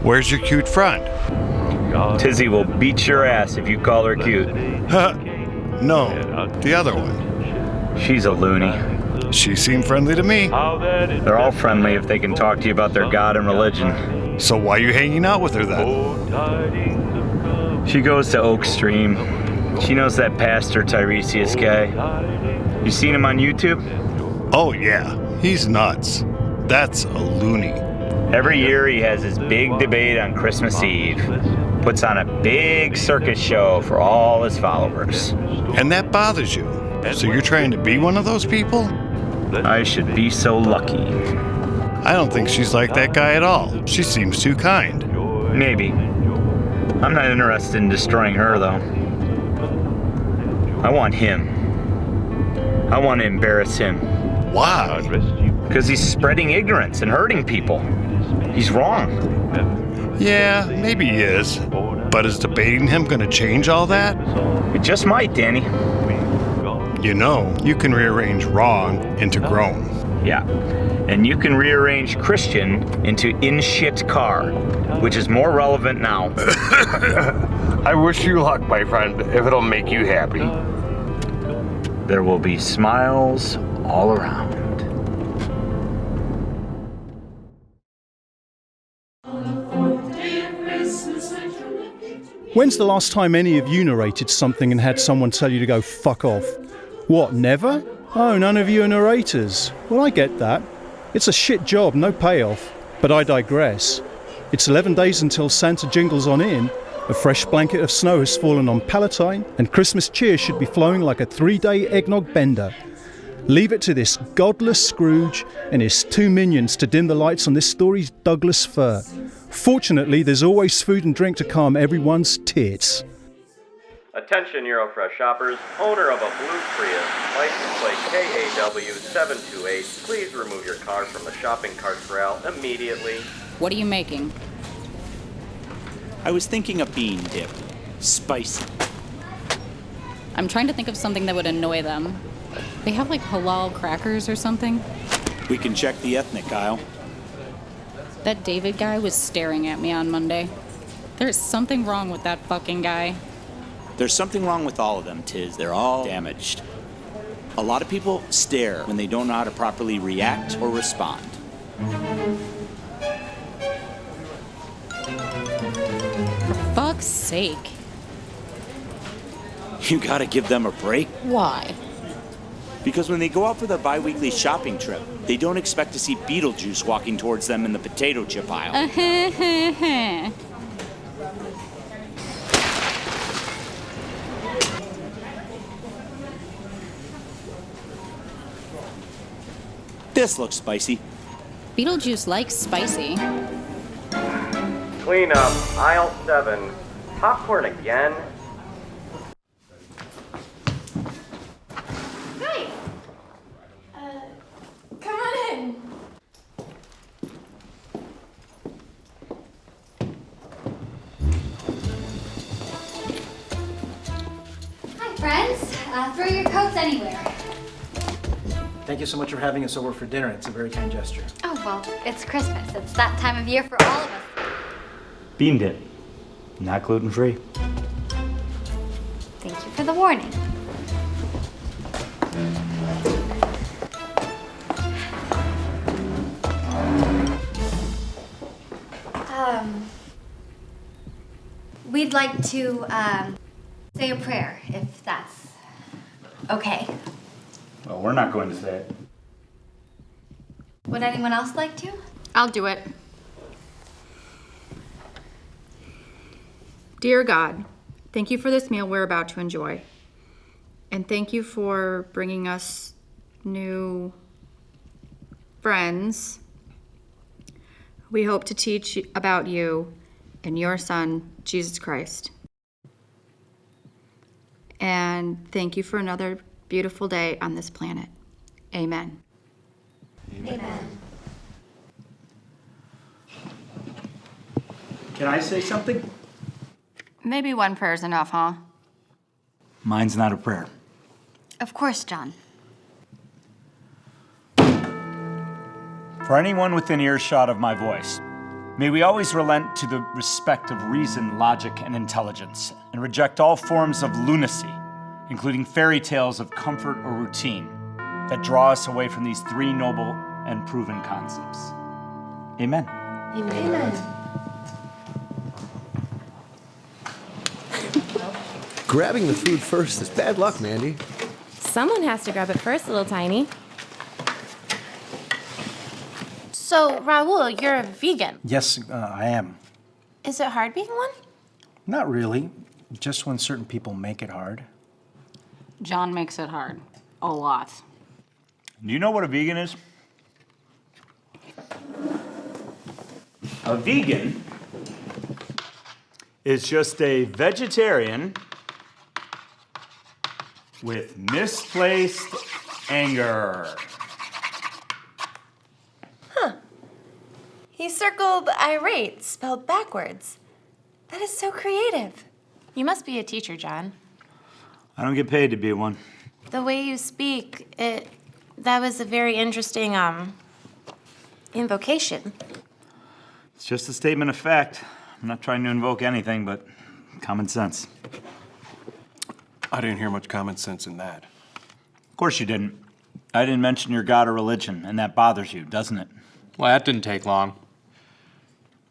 Where's your cute friend? Tizzy will beat your ass if you call her cute. No, the other one. She's a loony. She seemed friendly to me. They're all friendly if they can talk to you about their God and religion. So why are you hanging out with her then? She goes to Oak Stream. She knows that Pastor Tiresias guy. You seen him on YouTube? Oh yeah, he's nuts. That's a loony. Every year he has his big debate on Christmas Eve. Puts on a big circus show for all his followers. And that bothers you. So you're trying to be one of those people? I should be so lucky. I don't think she's like that guy at all. She seems too kind. Maybe. I'm not interested in destroying her, though. I want him. I want to embarrass him. Why? Because he's spreading ignorance and hurting people. He's wrong. Yeah, maybe he is. But is debating him going to change all that? It just might, Danny. You know, you can rearrange wrong into grown. Yeah. And you can rearrange Christian into in shit car, which is more relevant now. I wish you luck, my friend, if it'll make you happy. There will be smiles all around. When's the last time any of you narrated something and had someone tell you to go fuck off? What, never? Oh, none of you are narrators. Well, I get that. It's a shit job, no payoff. But I digress. It's 11 days until Santa jingles on in. A fresh blanket of snow has fallen on Palatine, and Christmas cheer should be flowing like a 3-day eggnog bender. Leave it to this godless Scrooge and his 2 minions to dim the lights on this story's Douglas fir. Fortunately, there's always food and drink to calm everyone's tits. Attention Eurofresh shoppers, owner of a blue Prius, license plate KAW728, please remove your car from the shopping cart corral immediately. What are you making? I was thinking a bean dip. Spicy. I'm trying to think of something that would annoy them. They have like halal crackers or something? We can check the ethnic aisle. That David guy was staring at me on Monday. There's something wrong with that fucking guy. There's something wrong with all of them, Tiz. They're all damaged. A lot of people stare when they don't know how to properly react or respond. For fuck's sake. You gotta give them a break. Why? Because when they go out for their bi-weekly shopping trip, they don't expect to see Beetlejuice walking towards them in the potato chip aisle. This looks spicy. Beetlejuice likes spicy. Clean up, aisle 7. Popcorn again? Hi. Come on in. Hi, friends. Throw your coats anywhere. Thank you so much for having us over for dinner. It's a very kind gesture. Oh, well, it's Christmas. It's that time of year for all of us. Bean dip. Not gluten-free. Thank you for the warning. We'd like to say a prayer, if that's okay. Well, we're not going to say it. Would anyone else like to? I'll do it. Dear God, thank you for this meal we're about to enjoy. And thank you for bringing us new friends. We hope to teach about you and your Son, Jesus Christ. And thank you for another beautiful day on this planet. Amen. Amen. Can I say something? Maybe one prayer's enough, huh? Mine's not a prayer. Of course, John. For anyone within earshot of my voice, may we always relent to the respect of reason, logic, and intelligence, and reject all forms of lunacy, including fairy tales of comfort or routine, that draw us away from these three noble and proven concepts. Amen. Amen. Grabbing the food first is bad luck, Mandy. Someone has to grab it first, little tiny. So, Raul, you're a vegan. Yes, I am. Is it hard being one? Not really. Just when certain people make it hard. John makes it hard. A lot. Do you know what a vegan is? A vegan is just a vegetarian with misplaced anger. Huh. He circled irate, spelled backwards. That is so creative. You must be a teacher, John. I don't get paid to be one. The way you speak, that was a very interesting, invocation. It's just a statement of fact. I'm not trying to invoke anything but common sense. I didn't hear much common sense in that. Of course you didn't. I didn't mention your God or religion, and that bothers you, doesn't it? Well, that didn't take long.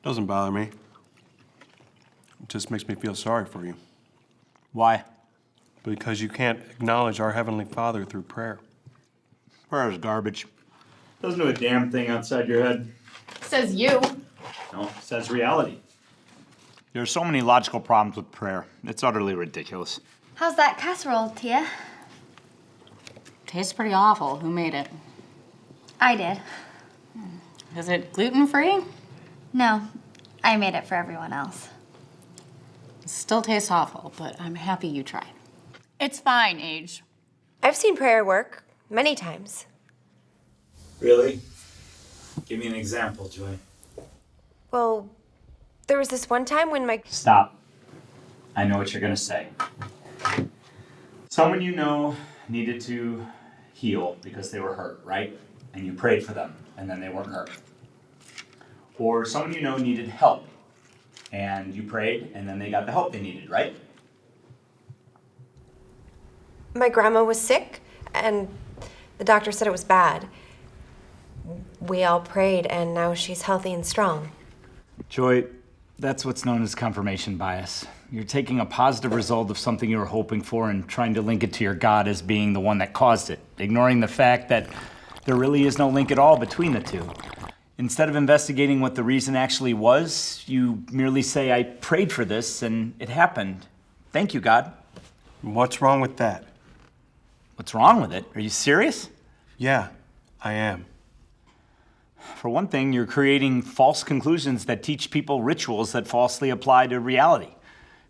Doesn't bother me. It just makes me feel sorry for you. Why? Because you can't acknowledge our Heavenly Father through prayer. Prayer is garbage. Doesn't do a damn thing outside your head. Says you. No, it says reality. There are so many logical problems with prayer. It's utterly ridiculous. How's that casserole, Tia? Tastes pretty awful. Who made it? I did. Is it gluten-free? No, I made it for everyone else. It still tastes awful, but I'm happy you tried. It's fine, Age. I've seen prayer work many times. Really? Give me an example, Joy. Well, there was this one time when my... Stop. I know what you're gonna say. Someone you know needed to heal because they were hurt, right? And you prayed for them, and then they weren't hurt. Or someone you know needed help, and you prayed, and then they got the help they needed, right? My grandma was sick, and the doctor said it was bad. We all prayed, and now she's healthy and strong. Joy, that's what's known as confirmation bias. You're taking a positive result of something you were hoping for and trying to link it to your God as being the one that caused it, ignoring the fact that there really is no link at all between the two. Instead of investigating what the reason actually was, you merely say, I prayed for this and it happened. Thank you, God. What's wrong with that? What's wrong with it? Are you serious? Yeah, I am. For one thing, you're creating false conclusions that teach people rituals that falsely apply to reality.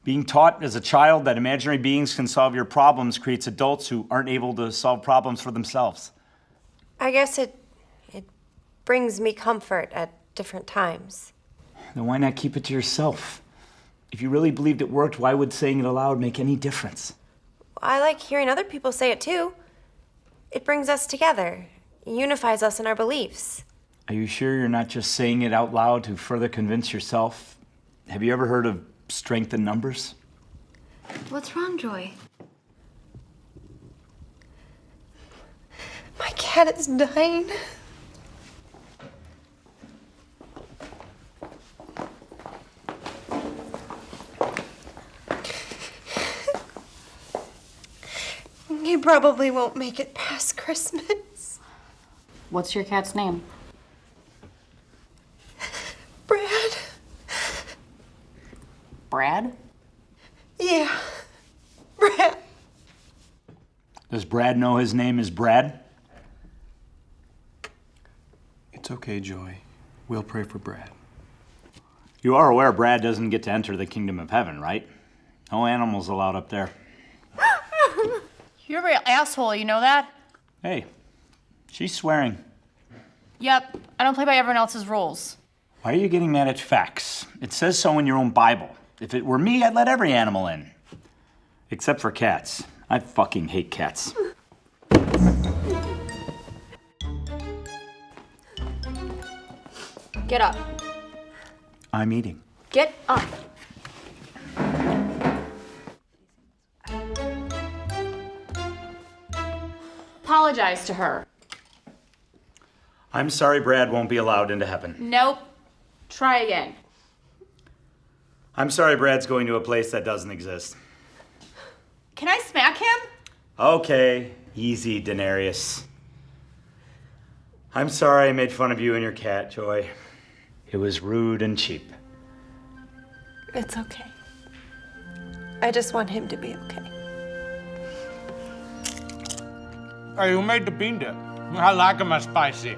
Being taught as a child that imaginary beings can solve your problems creates adults who aren't able to solve problems for themselves. I guess it brings me comfort at different times. Then why not keep it to yourself? If you really believed it worked, why would saying it aloud make any difference? I like hearing other people say it too. It brings us together, unifies us in our beliefs. Are you sure you're not just saying it out loud to further convince yourself? Have you ever heard of strength in numbers? What's wrong, Joy? My cat is dying. He probably won't make it past Christmas. What's your cat's name? Brad? Brad? Yeah, Brad. Does Brad know his name is Brad? It's okay, Joy. We'll pray for Brad. You are aware Brad doesn't get to enter the kingdom of heaven, right? No animals allowed up there. You're a real asshole, you know that? Hey, she's swearing. Yep, I don't play by everyone else's rules. Why are you getting mad at facts? It says so in your own Bible. If it were me, I'd let every animal in. Except for cats. I fucking hate cats. Get up. I'm eating. Get up. Apologize to her. I'm sorry Brad won't be allowed into heaven. Nope. Try again. I'm sorry Brad's going to a place that doesn't exist. Can I smack him? Okay, easy, Daenerys. I'm sorry I made fun of you and your cat, Joy. It was rude and cheap. It's okay. I just want him to be okay. Hey, who made the bean dip? I like them spicy.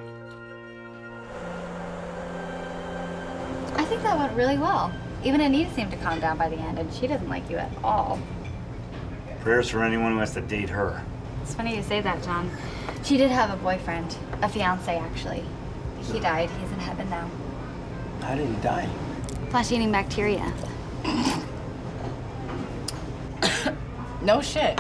I think that went really well. Even Anita seemed to calm down by the end, and she doesn't like you at all. Prayers for anyone who has to date her. It's funny you say that, John. She did have a boyfriend, a fiance actually. He died. He's in heaven now. How did he die? Flesh-eating bacteria. No shit.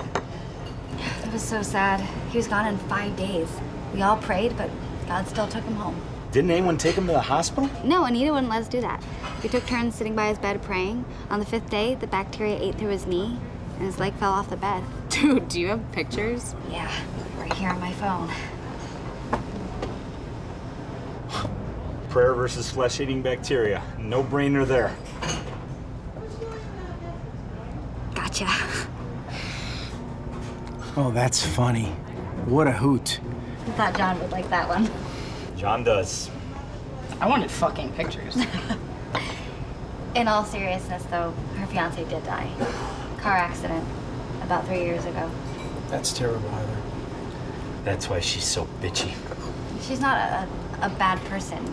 It was so sad. He was gone in 5 days. We all prayed, but God still took him home. Didn't anyone take him to the hospital? No, Anita wouldn't let us do that. We took turns sitting by his bed praying. On the 5th day, the bacteria ate through his knee, and his leg fell off the bed. Dude, do you have pictures? Yeah, right here on my phone. Prayer versus flesh-eating bacteria. No brainer there. Gotcha. Oh, that's funny. What a hoot. I thought John would like that one. John does. I wanted fucking pictures. In all seriousness, though, her fiance did die. Car accident about 3 years ago. That's terrible, Heather. That's why she's so bitchy. She's not a bad person.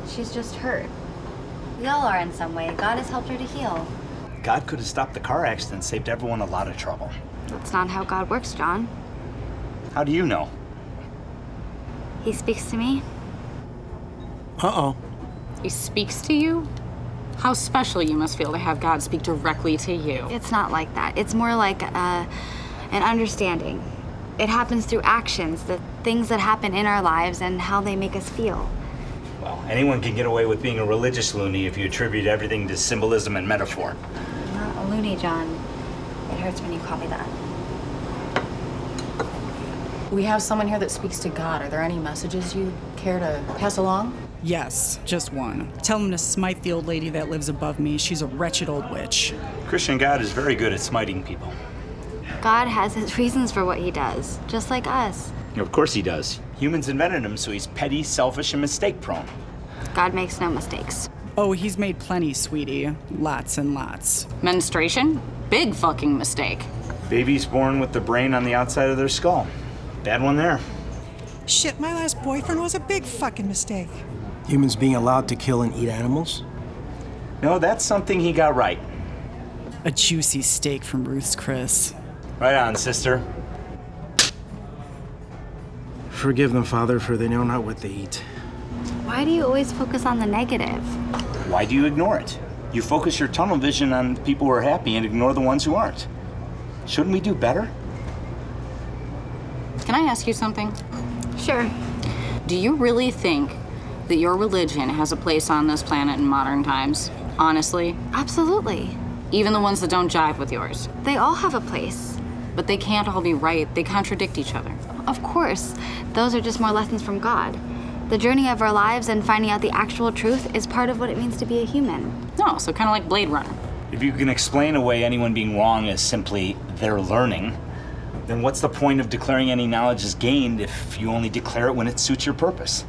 She's just hurt. We all are in some way. God has helped her to heal. God could have stopped the car accident, saved everyone a lot of trouble. That's not how God works, John. How do you know? He speaks to me. Uh-oh. He speaks to you? How special you must feel to have God speak directly to you. It's not like that. It's more like an understanding. It happens through actions, the things that happen in our lives and how they make us feel. Well, anyone can get away with being a religious loony if you attribute everything to symbolism and metaphor. I'm not a loony, John. It hurts when you call me that. We have someone here that speaks to God. Are there any messages you'd care to pass along? Yes, just one. Tell him to smite the old lady that lives above me. She's a wretched old witch. Christian God is very good at smiting people. God has his reasons for what he does, just like us. Of course he does. Humans invented him, so he's petty, selfish, and mistake-prone. God makes no mistakes. Oh, he's made plenty, sweetie. Lots and lots. Menstruation? Big fucking mistake. Babies born with the brain on the outside of their skull. Bad one there. Shit, my last boyfriend was a big fucking mistake. Humans being allowed to kill and eat animals? No, that's something he got right. A juicy steak from Ruth's Chris. Right on, sister. Forgive them, Father, for they know not what they eat. Why do you always focus on the negative? Why do you ignore it? You focus your tunnel vision on people who are happy and ignore the ones who aren't. Shouldn't we do better? Can I ask you something? Sure. Do you really think that your religion has a place on this planet in modern times? Honestly? Absolutely. Even the ones that don't jive with yours? They all have a place. But they can't all be right. They contradict each other. Of course. Those are just more lessons from God. The journey of our lives and finding out the actual truth is part of what it means to be a human. No, so kind of like Blade Runner. If you can explain away anyone being wrong as simply their learning, then what's the point of declaring any knowledge is gained if you only declare it when it suits your purpose?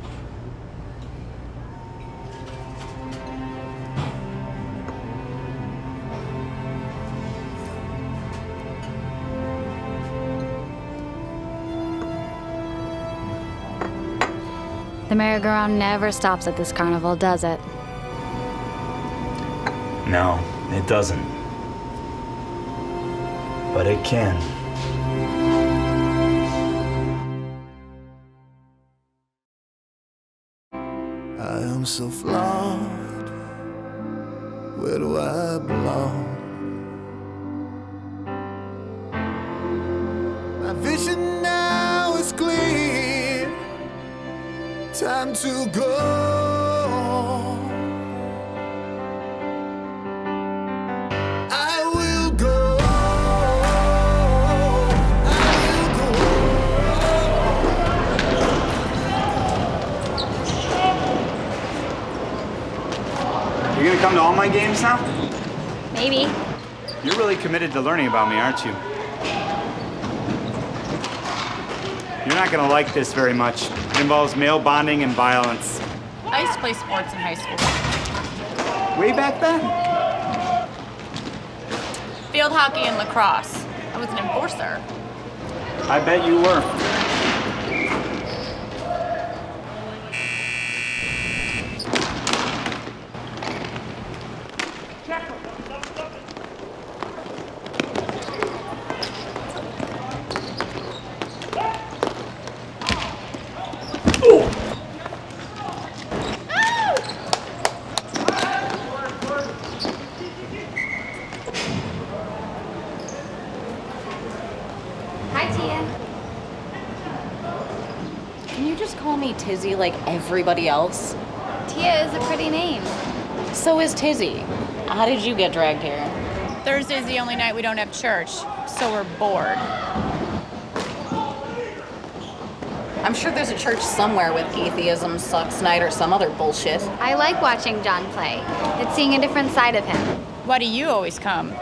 The merry-go-round never stops at this carnival, does it? No, it doesn't. But it can. I am so flawed. Where do I belong? My vision now is clear. Time to go. I will go. You're gonna come to all my games now? Maybe. You're really committed to learning about me, aren't you? You're not gonna like this very much. It involves male bonding and violence. I used to play sports in high school. Way back then? Field hockey and lacrosse. I was an enforcer. I bet you were. Hi, Tia. Can you just call me Tizzy like everybody else? Tia is a pretty name. So is Tizzy. How did you get dragged here? Thursday's the only night we don't have church, so we're bored. I'm sure there's a church somewhere with atheism sucks night or some other bullshit. I like watching John play. It's seeing a different side of him. Why do you always come?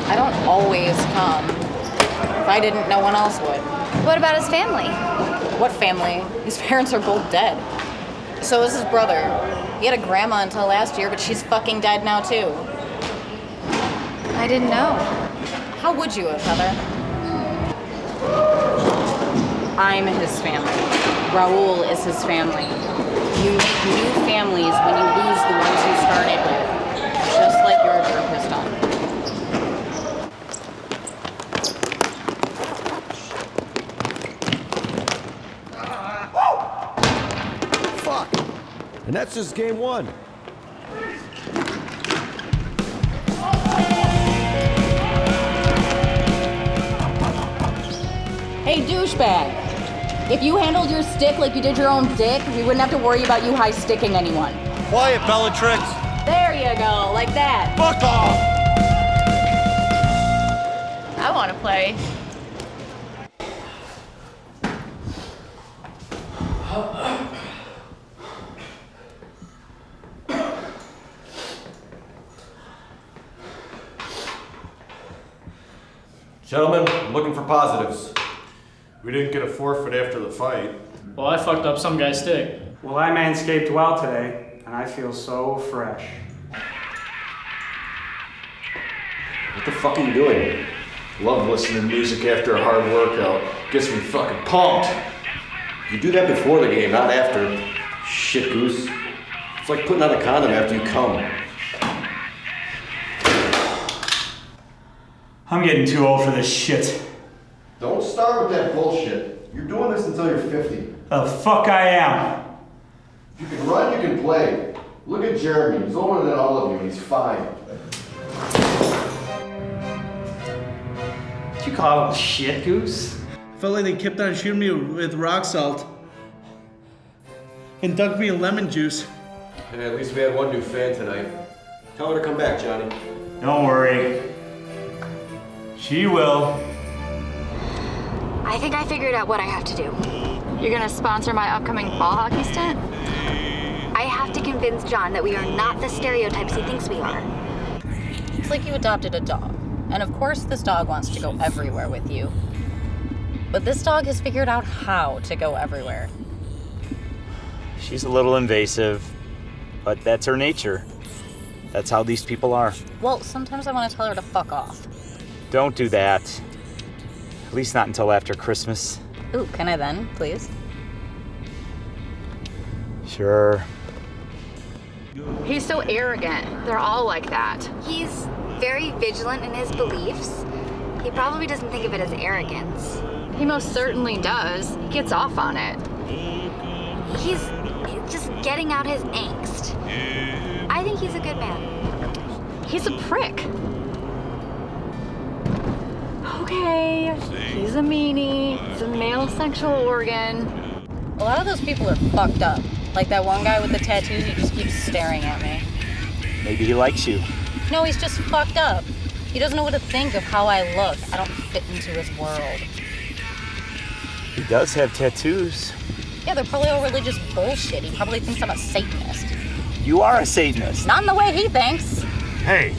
I don't always come. If I didn't, no one else would. What about his family? What family? His parents are both dead. So is his brother. He had a grandma until last year, but she's fucking dead now too. I didn't know. How would you have, Heather? I'm his family. Raul is his family. You make new families when you lose the ones you started with, just like your group has done. Fuck! And that's just game one. Hey, douchebag. If you handled your stick like you did your own dick, we wouldn't have to worry about you high-sticking anyone. Quiet, Bellatrix. There you go, like that. Fuck off! I want to play. Gentlemen, I'm looking for positives. We didn't get a forfeit after the fight. Well, I fucked up some guy's stick. Well, I manscaped well today, and I feel so fresh. What the fuck are you doing? Love listening to music after a hard workout. Gets me fucking pumped. You do that before the game, not after. Shit goose. It's like putting on a condom after you come. I'm getting too old for this shit. Don't start with that bullshit. You're doing this until you're 50. The fuck I am. If you can run, you can play. Look at Jeremy. He's older than all of you, and he's fine. Did you call him shit goose? I felt like they kept on shooting me with rock salt. and dug me a lemon juice. And at least we had one new fan tonight. Tell her to come back, Johnny. Don't worry. She will. I think I figured out what I have to do. You're gonna sponsor my upcoming ball hockey stint? I have to convince John that we are not the stereotypes he thinks we are. It's like you adopted a dog. And of course this dog wants to go everywhere with you. But this dog has figured out how to go everywhere. She's a little invasive, but that's her nature. That's how these people are. Well, sometimes I want to tell her to fuck off. Don't do that. At least not until after Christmas. Ooh, can I then, please? Sure. He's so arrogant. They're all like that. He's very vigilant in his beliefs. He probably doesn't think of it as arrogance. He most certainly does. He gets off on it. He's just getting out his angst. I think he's a good man. He's a prick. Okay, he's a meanie. He's a male sexual organ. A lot of those people are fucked up. Like that one guy with the tattoos who just keeps staring at me. Maybe he likes you. No, he's just fucked up. He doesn't know what to think of how I look. I don't fit into his world. He does have tattoos. Yeah, they're probably all religious bullshit. He probably thinks I'm a Satanist. You are a Satanist. Not in the way he thinks. Hey,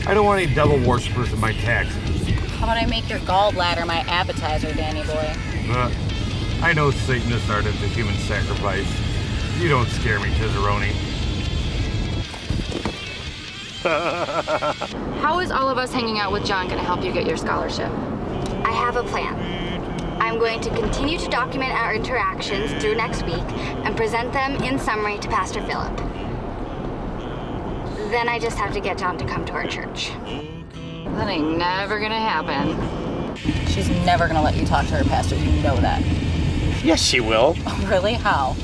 I don't want any devil worshippers in my taxes. How about I make your gallbladder my appetizer, Danny boy? I know Satanists aren't into human sacrifice. You don't scare me, Tizzaroni. How is all of us hanging out with John gonna help you get your scholarship? I have a plan. I'm going to continue to document our interactions through next week and present them in summary to Pastor Philip. Then I just have to get John to come to our church. That ain't never gonna happen. She's never gonna let you talk to her pastor, you know that. Yes, she will. Oh, really? How?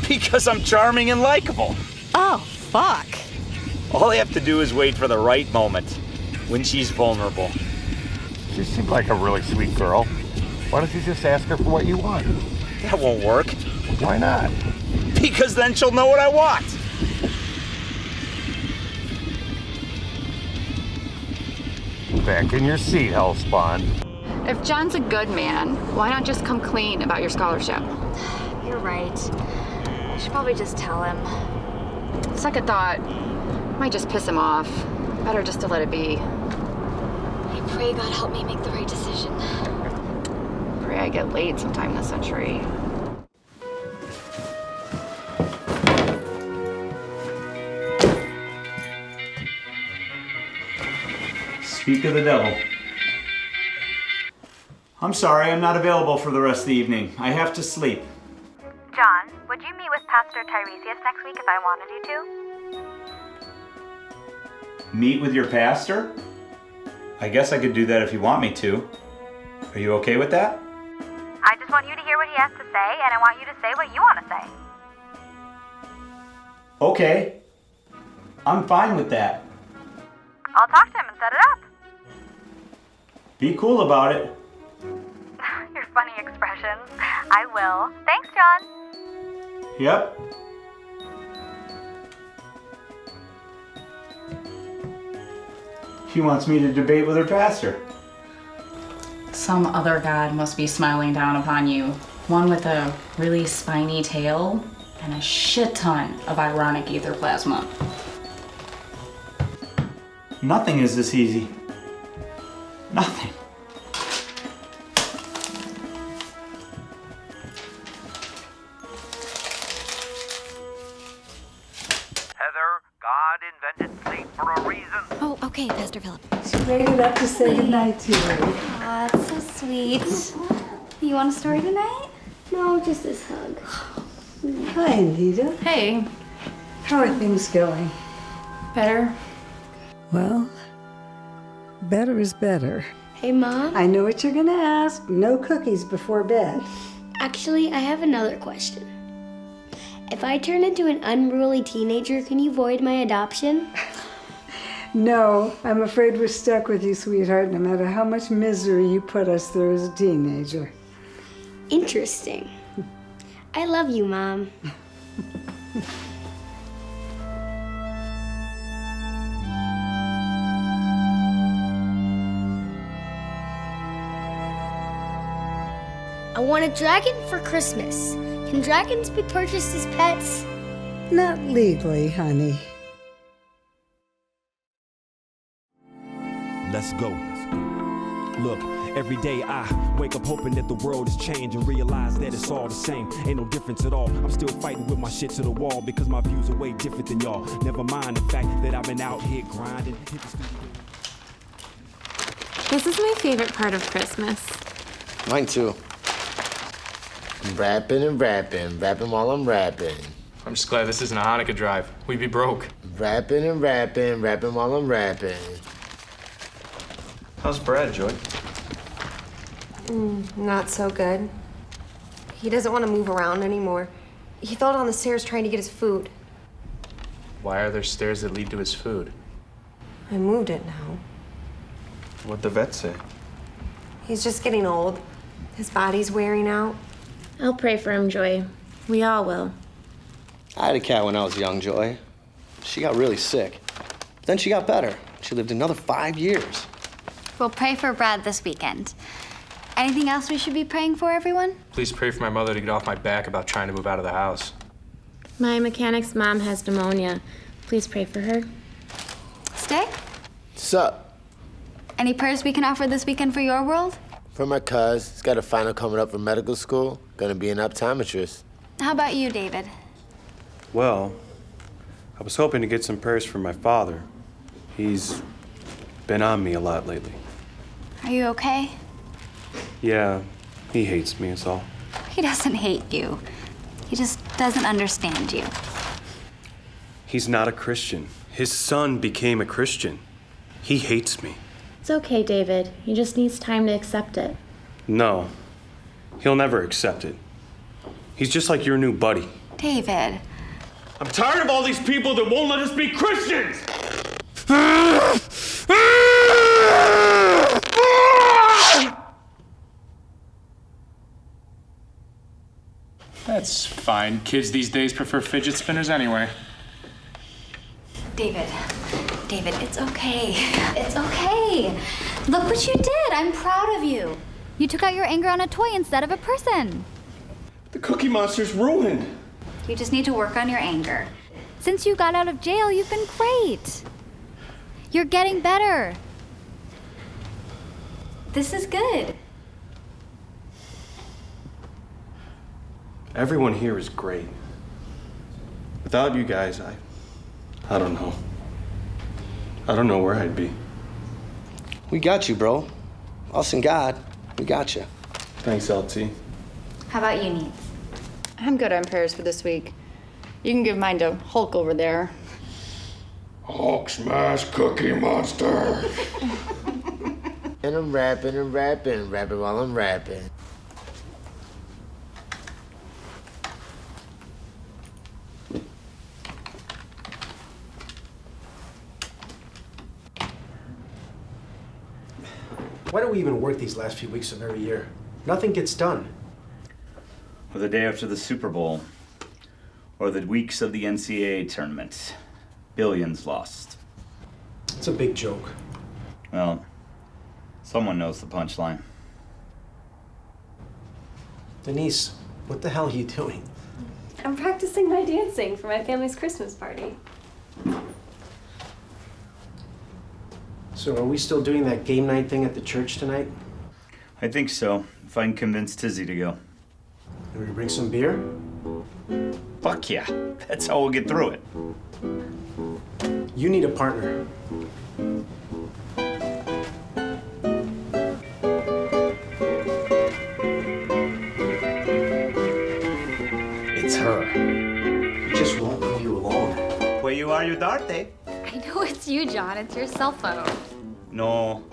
Because I'm charming and likable. Oh, fuck. All I have to do is wait for the right moment, when she's vulnerable. She seemed like a really sweet girl. Why don't you just ask her for what you want? That won't work. Why not? Because then she'll know what I want. Back in your seat, Hellspawn. If John's a good man, why not just come clean about your scholarship? You're right. I should probably just tell him. Second thought, might just piss him off. Better just to let it be. I pray God help me make the right decision. Pray I get laid sometime this century. Speak of the devil. I'm sorry, I'm not available for the rest of the evening. I have to sleep. John, would you meet with Pastor Tiresias next week if I wanted you to? Meet with your pastor? I guess I could do that if you want me to. Are you okay with that? I just want you to hear what he has to say, and I want you to say what you want to say. Okay. I'm fine with that. I'll talk to him and set it up. Be cool about it. Your funny expressions. I will. Thanks, John. Yep. She wants me to debate with her pastor. Some other god must be smiling down upon you. One with a really spiny tail and a shit ton of ironic ether plasma. Nothing is this easy. Nothing. Heather, God invented sleep for a reason. Oh, okay, Pastor Philip. She waited up to say goodnight to you. Aw, that's so sweet. You want a story tonight? No, just this hug. Hi, Anita. Hey. How are things going? Better. Well, better is better. Hey, Mom. I know what you're gonna ask. No cookies before bed. Actually, I have another question. If I turn into an unruly teenager, can you void my adoption? No, I'm afraid we're stuck with you, sweetheart, no matter how much misery you put us through as a teenager. Interesting. I love you, Mom. I want a dragon for Christmas. Can dragons be purchased as pets? Not legally, honey. Let's go. Look, every day I wake up hoping that the world has changed and realize that it's all the same. Ain't no difference at all. I'm still fighting with my shit to the wall because my views are way different than y'all. Never mind the fact that I've been out here grinding. This is my favorite part of Christmas. Mine too. I'm rapping and rapping, rapping while I'm rapping. I'm just glad this isn't a Hanukkah drive. We'd be broke. Rapping and rapping, rapping while I'm rapping. How's Brad, Joy? Not so good. He doesn't want to move around anymore. He fell down the stairs trying to get his food. Why are there stairs that lead to his food? I moved it now. What'd the vet say? He's just getting old. His body's wearing out. I'll pray for him, Joy. We all will. I had a cat when I was young, Joy. She got really sick. Then she got better. She lived another 5 years. We'll pray for Brad this weekend. Anything else we should be praying for, everyone? Please pray for my mother to get off my back about trying to move out of the house. My mechanic's mom has pneumonia. Please pray for her. Stay? Sup? Any prayers we can offer this weekend for your world? For my cuz, he's got a final coming up for medical school. Gonna be an optometrist. How about you, David? Well, I was hoping to get some prayers for my father. He's been on me a lot lately. Are you okay? Yeah, he hates me, is all. He doesn't hate you. He just doesn't understand you. He's not a Christian. His son became a Christian. He hates me. It's okay, David. He just needs time to accept it. No, he'll never accept it. He's just like your new buddy. David. I'm tired of all these people that won't let us be Christians! That's fine. Kids these days prefer fidget spinners anyway. David, it's okay. It's okay. Look what you did. I'm proud of you. You took out your anger on a toy instead of a person. The Cookie Monster's ruined. You just need to work on your anger. Since you got out of jail, you've been great. You're getting better. This is good. Everyone here is great. Without you guys, I don't know. I don't know where I'd be. We got you, bro. Us and God, we got you. Thanks, LT. How about you, Needs? I'm good on prayers for this week. You can give mine to Hulk over there. Hulk smash Cookie Monster. And I'm rapping and rapping, rapping while I'm rapping. Why do we even work these last few weeks of every year? Nothing gets done. Or the day after the Super Bowl. Or the weeks of the NCAA tournament. Billions lost. It's a big joke. Well, someone knows the punchline. Denise, what the hell are you doing? I'm practicing my dancing for my family's Christmas party. So are we still doing that game night thing at the church tonight? I think so, if I can convince Tizzy to go. Can we bring some beer? Fuck yeah. That's how we'll get through it. You need a partner. It's her. She just won't leave you alone. Where you are, you darte? I know it's you, John. It's your cell phone. No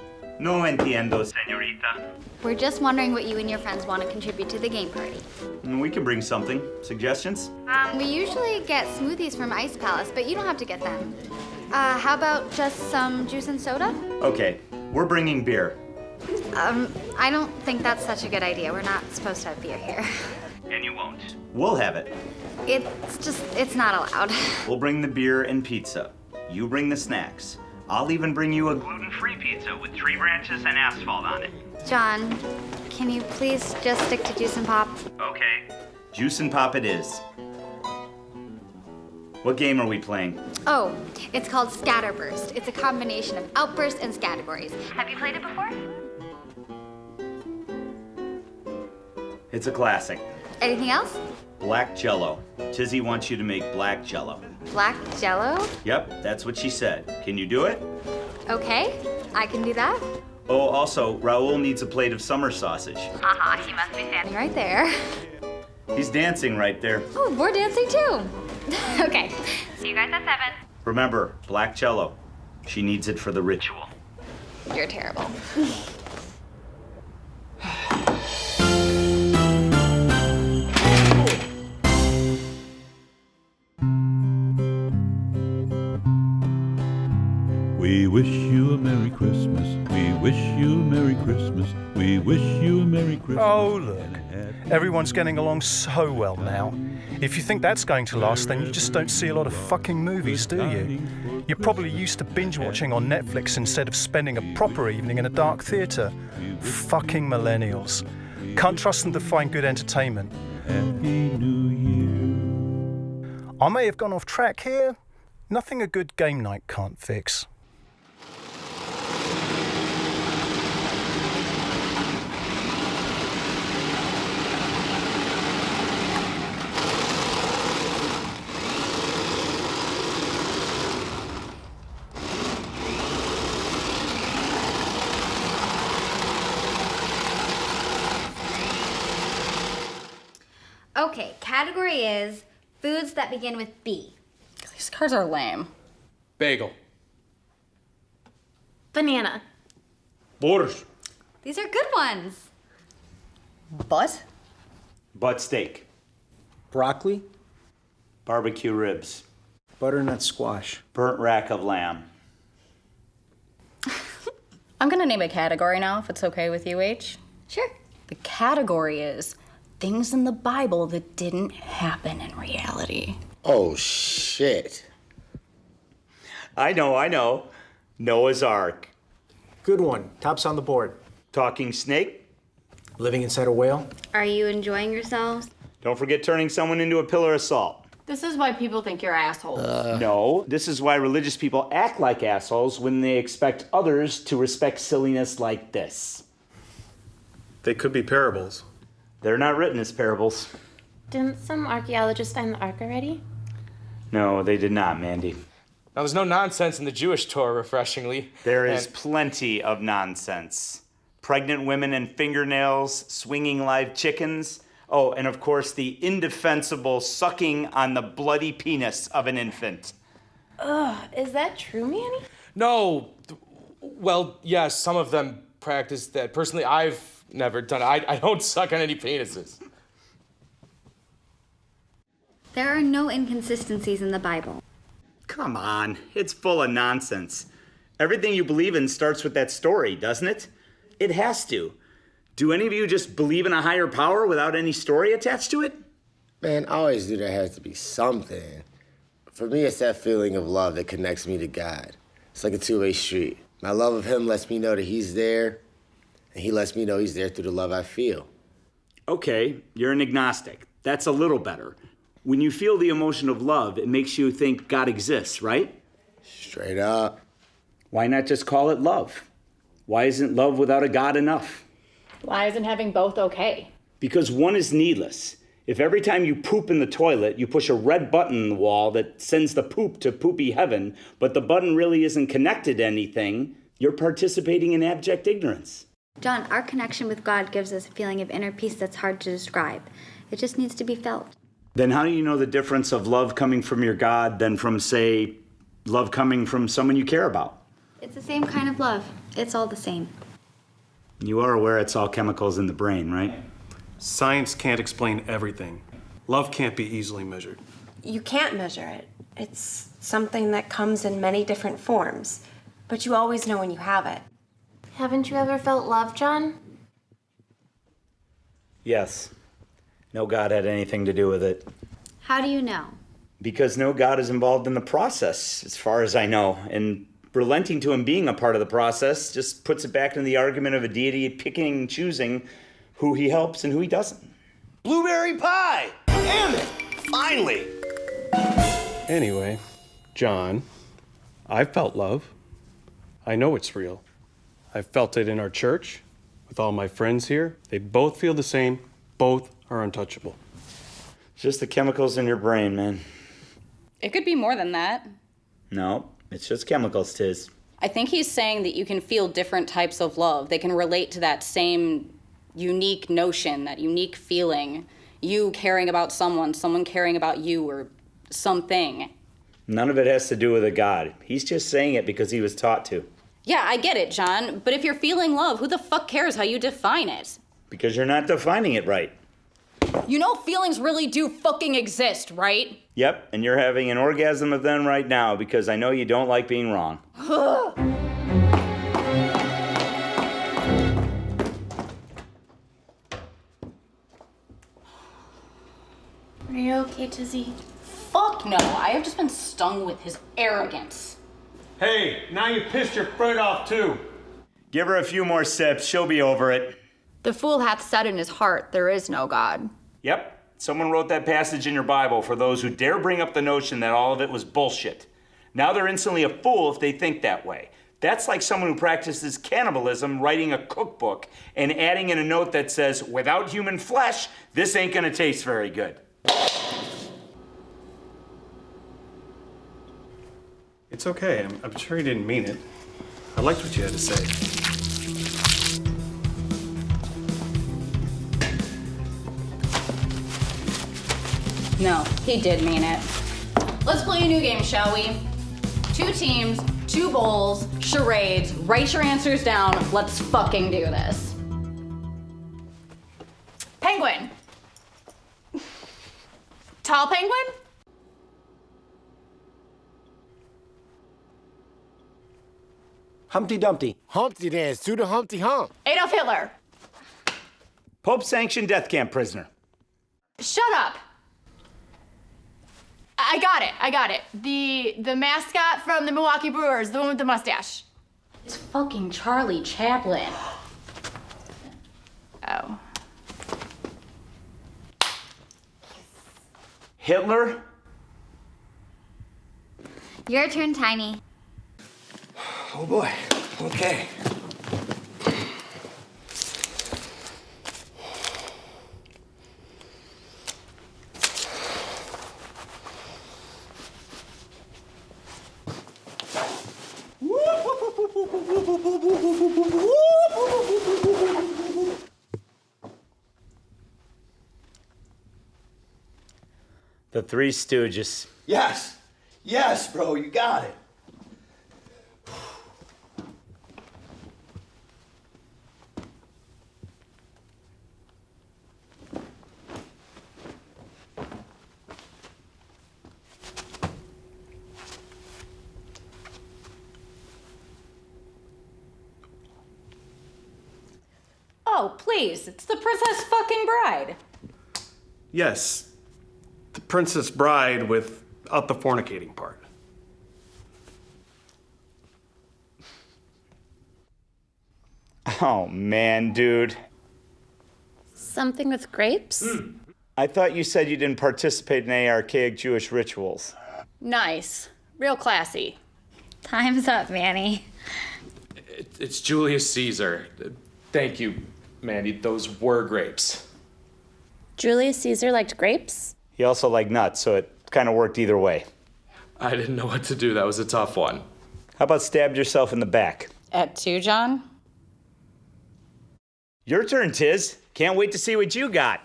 entiendo, señorita. We're just wondering what you and your friends want to contribute to the game party. We can bring something. Suggestions? We usually get smoothies from Ice Palace, but you don't have to get them. How about just some juice and soda? Okay, we're bringing beer. I don't think that's such a good idea. We're not supposed to have beer here. And you won't. We'll have it. It's not allowed. We'll bring the beer and pizza. You bring the snacks. I'll even bring you a gluten-free pizza with tree branches and asphalt on it. John, can you please just stick to juice and pop? Okay. Juice and pop it is. What game are we playing? Oh, it's called Scatterburst. It's a combination of outbursts and categories. Have you played it before? It's a classic. Anything else? Black Jello. Tizzy wants you to make black Jello. Black Jello? Yep, that's what she said. Can you do it? Okay, I can do that. Oh, also, Raul needs a plate of summer sausage. Haha, he must be standing right there. He's dancing right there. Oh, we're dancing too. Okay, see you guys at 7. Remember, black Jello. She needs it for the ritual. You're terrible. We wish you a Merry Christmas. We wish you a Merry Christmas. We wish you a Merry Christmas. Oh, look. Everyone's getting along so well now. If you think that's going to last, then you just don't see a lot of fucking movies, do you? You're probably used to binge watching on Netflix instead of spending a proper evening in a dark theatre. Fucking millennials. Can't trust them to find good entertainment. Happy New Year. I may have gone off track here. Nothing a good game night can't fix. Okay, category is foods that begin with B. These cards are lame. Bagel. Banana. Borscht. These are good ones. Butt? Butt steak. Broccoli. Barbecue ribs. Butternut squash. Burnt rack of lamb. I'm gonna name a category now, if it's okay with you, H. Sure. The category is things in the Bible that didn't happen in reality. Oh, shit. I know. Noah's Ark. Good one. Top's on the board. Talking snake. Living inside a whale. Are you enjoying yourselves? Don't forget turning someone into a pillar of salt. This is why people think you're assholes. No, this is why religious people act like assholes when they expect others to respect silliness like this. They could be parables. They're not written as parables. Didn't some archaeologists find the ark already? No, they did not, Mandy. Now, there's no nonsense in the Jewish Torah, refreshingly. There is plenty of nonsense. Pregnant women and fingernails, swinging live chickens. Oh, and of course, the indefensible sucking on the bloody penis of an infant. Ugh, is that true, Manny? No. Well, yes, some of them practice that. Personally, I've never done it. I don't suck on any penises. There are no inconsistencies in the Bible. Come on, it's full of nonsense. Everything you believe in starts with that story, doesn't it? It has to. Do any of you just believe in a higher power without any story attached to it? Man, I always knew there has to be something. For me, it's that feeling of love that connects me to God. It's like a two-way street. My love of him lets me know that he's there, and he lets me know he's there through the love I feel. Okay, you're an agnostic. That's a little better. When you feel the emotion of love, it makes you think God exists, right? Straight up. Why not just call it love? Why isn't love without a God enough? Why isn't having both okay? Because one is needless. If every time you poop in the toilet, you push a red button in the wall that sends the poop to poopy heaven, but the button really isn't connected to anything, you're participating in abject ignorance. John, our connection with God gives us a feeling of inner peace that's hard to describe. It just needs to be felt. Then how do you know the difference of love coming from your God than from, say, love coming from someone you care about? It's the same kind of love. It's all the same. You are aware it's all chemicals in the brain, right? Science can't explain everything. Love can't be easily measured. You can't measure it. It's something that comes in many different forms, but you always know when you have it. Haven't you ever felt love, John? Yes. No God had anything to do with it. How do you know? Because no God is involved in the process, as far as I know. And relenting to him being a part of the process just puts it back in the argument of a deity picking and choosing who he helps and who he doesn't. Blueberry pie! Damn it! Finally! Anyway, John, I've felt love. I know it's real. I've felt it in our church with all my friends here. They both feel the same. Both are untouchable. Just the chemicals in your brain, man. It could be more than that. No, it's just chemicals, Tiz. I think he's saying that you can feel different types of love. They can relate to that same unique notion, that unique feeling. You caring about someone, someone caring about you, or something. None of it has to do with a God. He's just saying it because he was taught to. Yeah, I get it, John. But if you're feeling love, who the fuck cares how you define it? Because you're not defining it right. You know feelings really do fucking exist, right? Yep, and you're having an orgasm of them right now because I know you don't like being wrong. Are you okay, Tizzy? Fuck no, I have just been stung with his arrogance. Hey, now you pissed your friend off too. Give her a few more sips, she'll be over it. The fool hath said in his heart, there is no God. Yep, someone wrote that passage in your Bible for those who dare bring up the notion that all of it was bullshit. Now they're instantly a fool if they think that way. That's like someone who practices cannibalism writing a cookbook and adding in a note that says, without human flesh, this ain't gonna taste very good. It's okay. I'm sure he didn't mean it. I liked what you had to say. No, he did mean it. Let's play a new game, shall we? 2 teams, 2 bowls, charades, write your answers down. Let's fucking do this. Penguin. Tall penguin? Humpty Dumpty. Humpty dance to the Humpty Hump. Adolf Hitler. Pope-sanctioned death camp prisoner. Shut up. I got it. The mascot from the Milwaukee Brewers, the one with the mustache. It's fucking Charlie Chaplin. Oh. Hitler? Your turn, Tiny. Oh boy. Okay. The Three Stooges. Yes. Yes, bro, you got it. Oh, please, it's the Princess fucking Bride. Yes, the Princess Bride without the fornicating part. Oh, man, dude. Something with grapes? I thought you said you didn't participate in any archaic Jewish rituals. Nice. Real classy. Time's up, Manny. It's Julius Caesar. Thank you, Mandy. Those were grapes. Julius Caesar liked grapes? He also liked nuts, so it kind of worked either way. I didn't know what to do. That was a tough one. How about stabbed yourself in the back? At 2, John? Your turn, Tiz. Can't wait to see what you got.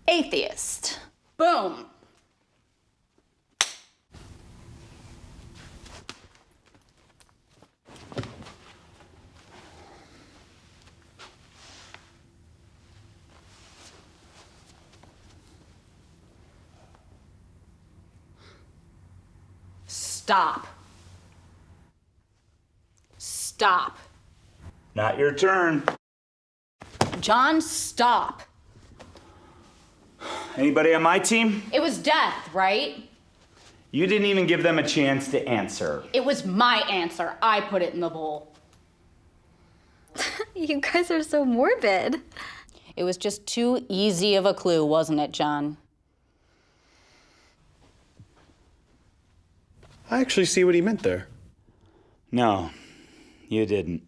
Atheist. Boom. Stop. Stop. Not your turn. John, stop. Anybody on my team? It was death, right? You didn't even give them a chance to answer. It was my answer. I put it in the bowl. You guys are so morbid. It was just too easy of a clue, wasn't it, John? I actually see what he meant there. No, you didn't.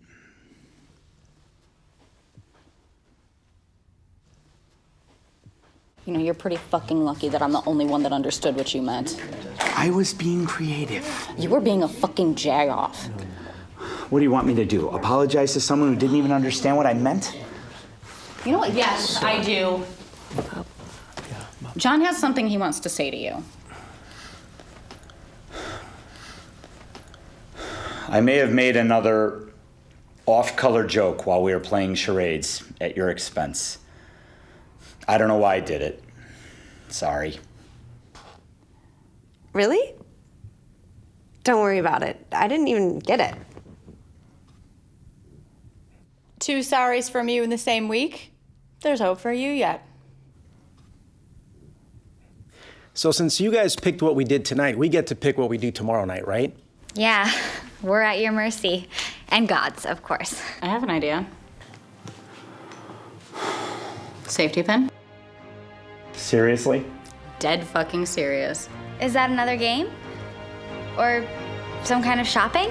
You know, you're pretty fucking lucky that I'm the only one that understood what you meant. I was being creative. You were being a fucking jag-off. What do you want me to do? Apologize to someone who didn't even understand what I meant? You know what? Yes, I do. John has something he wants to say to you. I may have made another off-color joke while we were playing charades at your expense. I don't know why I did it. Sorry. Really? Don't worry about it. I didn't even get it. 2 sorries from you in the same week? There's hope for you yet. So since you guys picked what we did tonight, we get to pick what we do tomorrow night, right? Yeah, we're at your mercy. And God's, of course. I have an idea. Safety pin? Seriously? Dead fucking serious. Is that another game? Or some kind of shopping?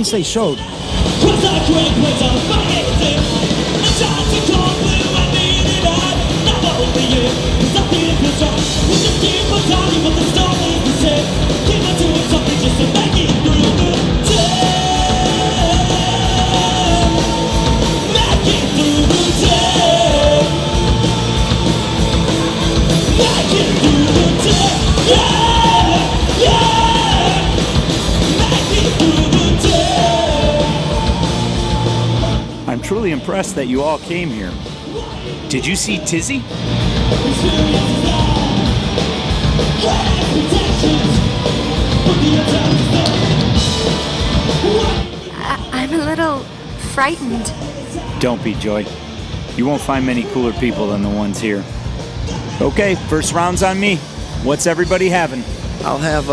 least they showed. I'm truly impressed that you all came here. Did you see Tizzy? I'm a little frightened. Don't be, Joy. You won't find many cooler people than the ones here. Okay, first round's on me. What's everybody having? I'll have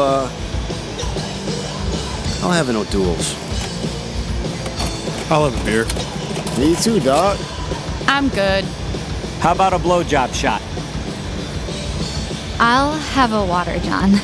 an O'Doul's. I'll have a beer. Me too, dog. I'm good. How about a blowjob shot? I'll have a water, John.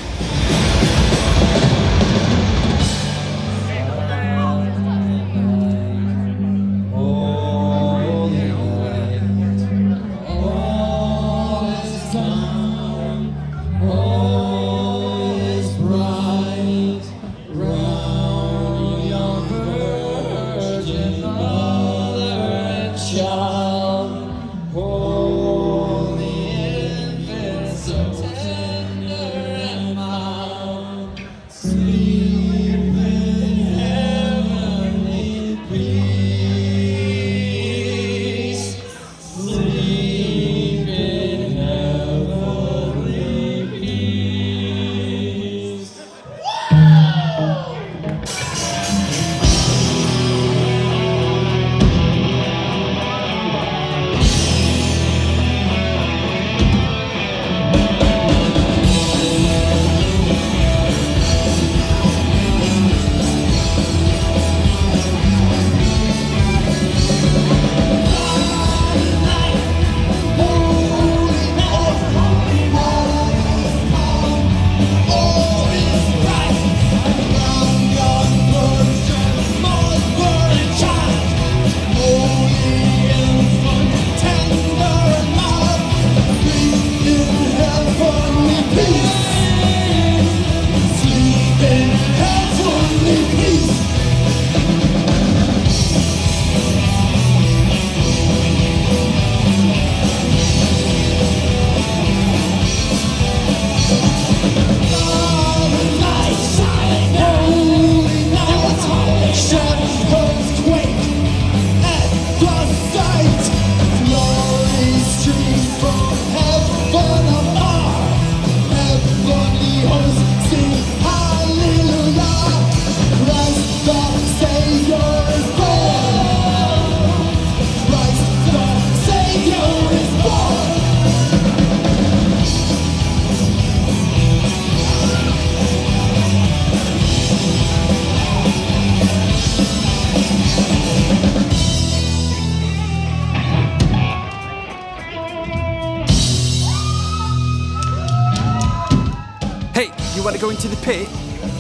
You want to go into the pit?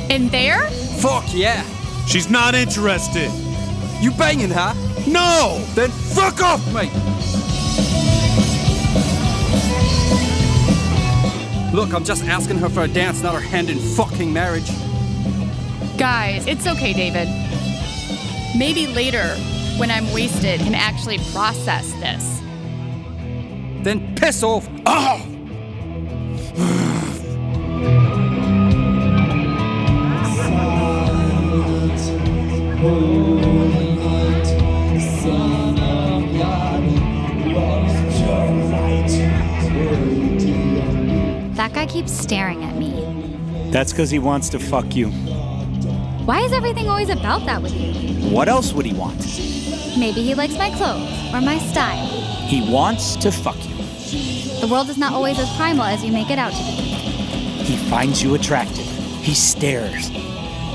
In there? Fuck yeah. She's not interested. You banging her? No! Then fuck off, mate. Look, I'm just asking her for a dance, not her hand in fucking marriage. Guys, it's okay, David. Maybe later, when I'm wasted, can actually process this. Then piss off. Oh! That guy keeps staring at me. That's because he wants to fuck you. Why is everything always about that with you? What else would he want? Maybe he likes my clothes or my style. He wants to fuck you. The world is not always as primal as you make it out to be. He finds you attractive. He stares.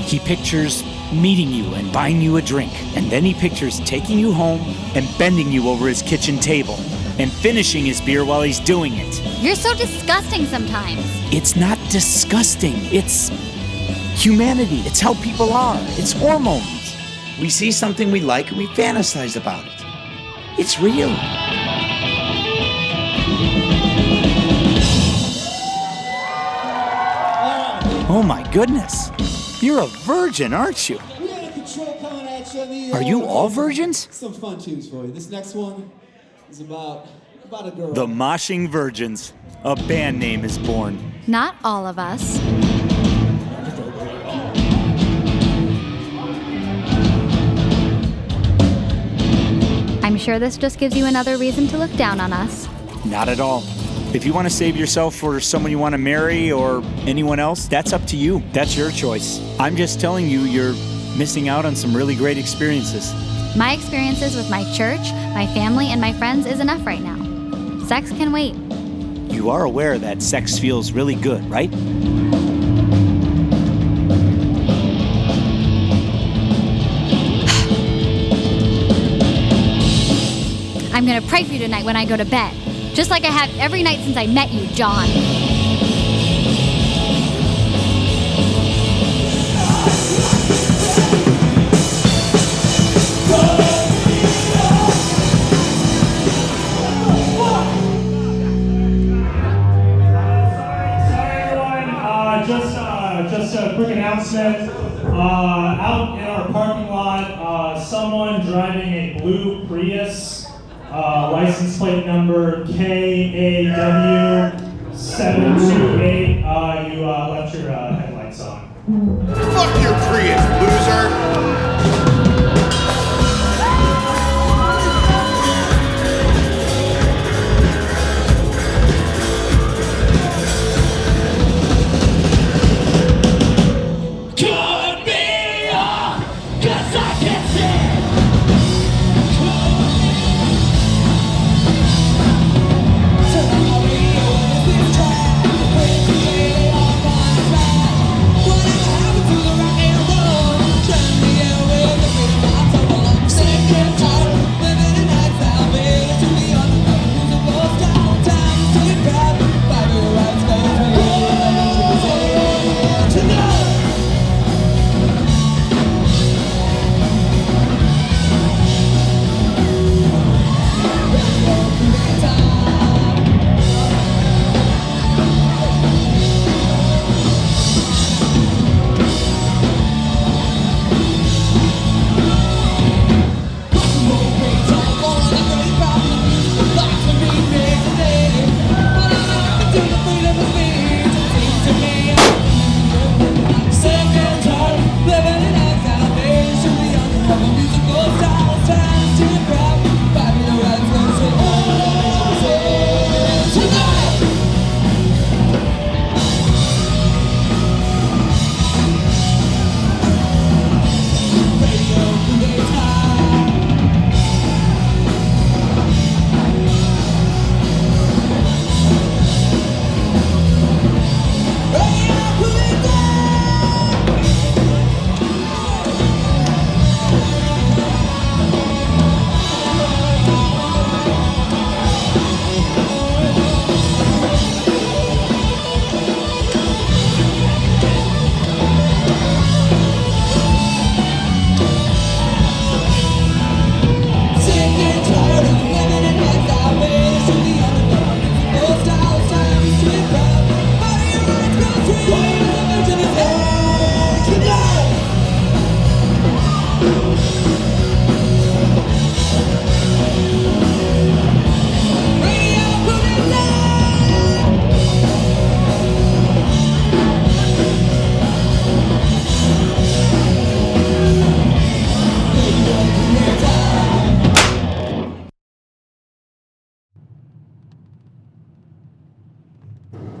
He pictures meeting you and buying you a drink. And then he pictures taking you home and bending you over his kitchen table and finishing his beer while he's doing it. You're so disgusting sometimes. It's not disgusting. It's humanity. It's how people are. It's hormones. We see something we like and we fantasize about it. It's real. Oh my goodness. You're a virgin, aren't you? Are you all virgins? Some fun tunes for you. This next one is about a girl. The Moshing Virgins. A band name is born. Not all of us. I'm sure this just gives you another reason to look down on us. Not at all. If you want to save yourself for someone you want to marry or anyone else, that's up to you. That's your choice. I'm just telling you, you're missing out on some really great experiences. My experiences with my church, my family, and my friends is enough right now. Sex can wait. You are aware that sex feels really good, right? I'm gonna pray for you tonight when I go to bed. Just like I have every night since I met you, John. Just a quick announcement. Out in our parking lot, someone driving a blue Prius, license plate number KAW728. You left your headlights on. Fuck your Prius, loser!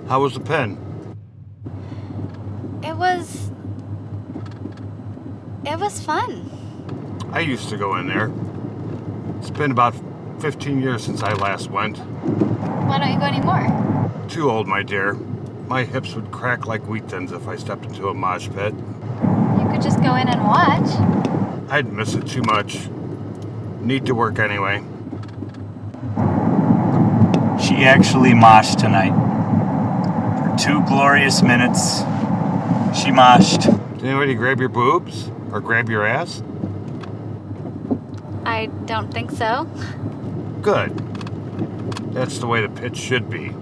How was the pen? It was fun. I used to go in there. It's been about 15 years since I last went. Why don't you go anymore? Too old, my dear. My hips would crack like wheat thins if I stepped into a mosh pit. You could just go in and watch. I'd miss it too much. Need to work anyway. She actually moshed tonight. For 2 glorious minutes, she moshed. Did anybody grab your boobs? Or grab your ass? I don't think so. Good. That's the way the pitch should be.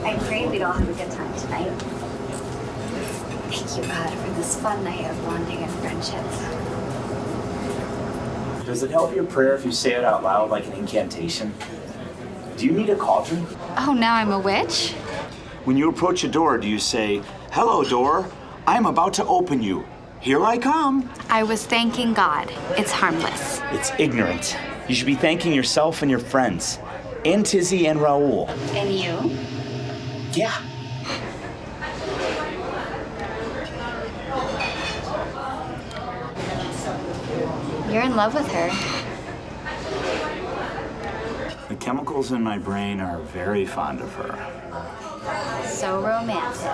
I pray we'd all have a good time tonight. Thank you, God, for this fun night of bonding and friendship. Does it help your prayer if you say it out loud like an incantation? Do you need a cauldron? Oh, now I'm a witch? When you approach a door, do you say, "Hello, door, I'm about to open you. Here I come"? I was thanking God. It's harmless. It's ignorant. You should be thanking yourself and your friends, and Tizzy and Raoul. And you? Yeah. You're in love with her. The chemicals in my brain are very fond of her. So romantic.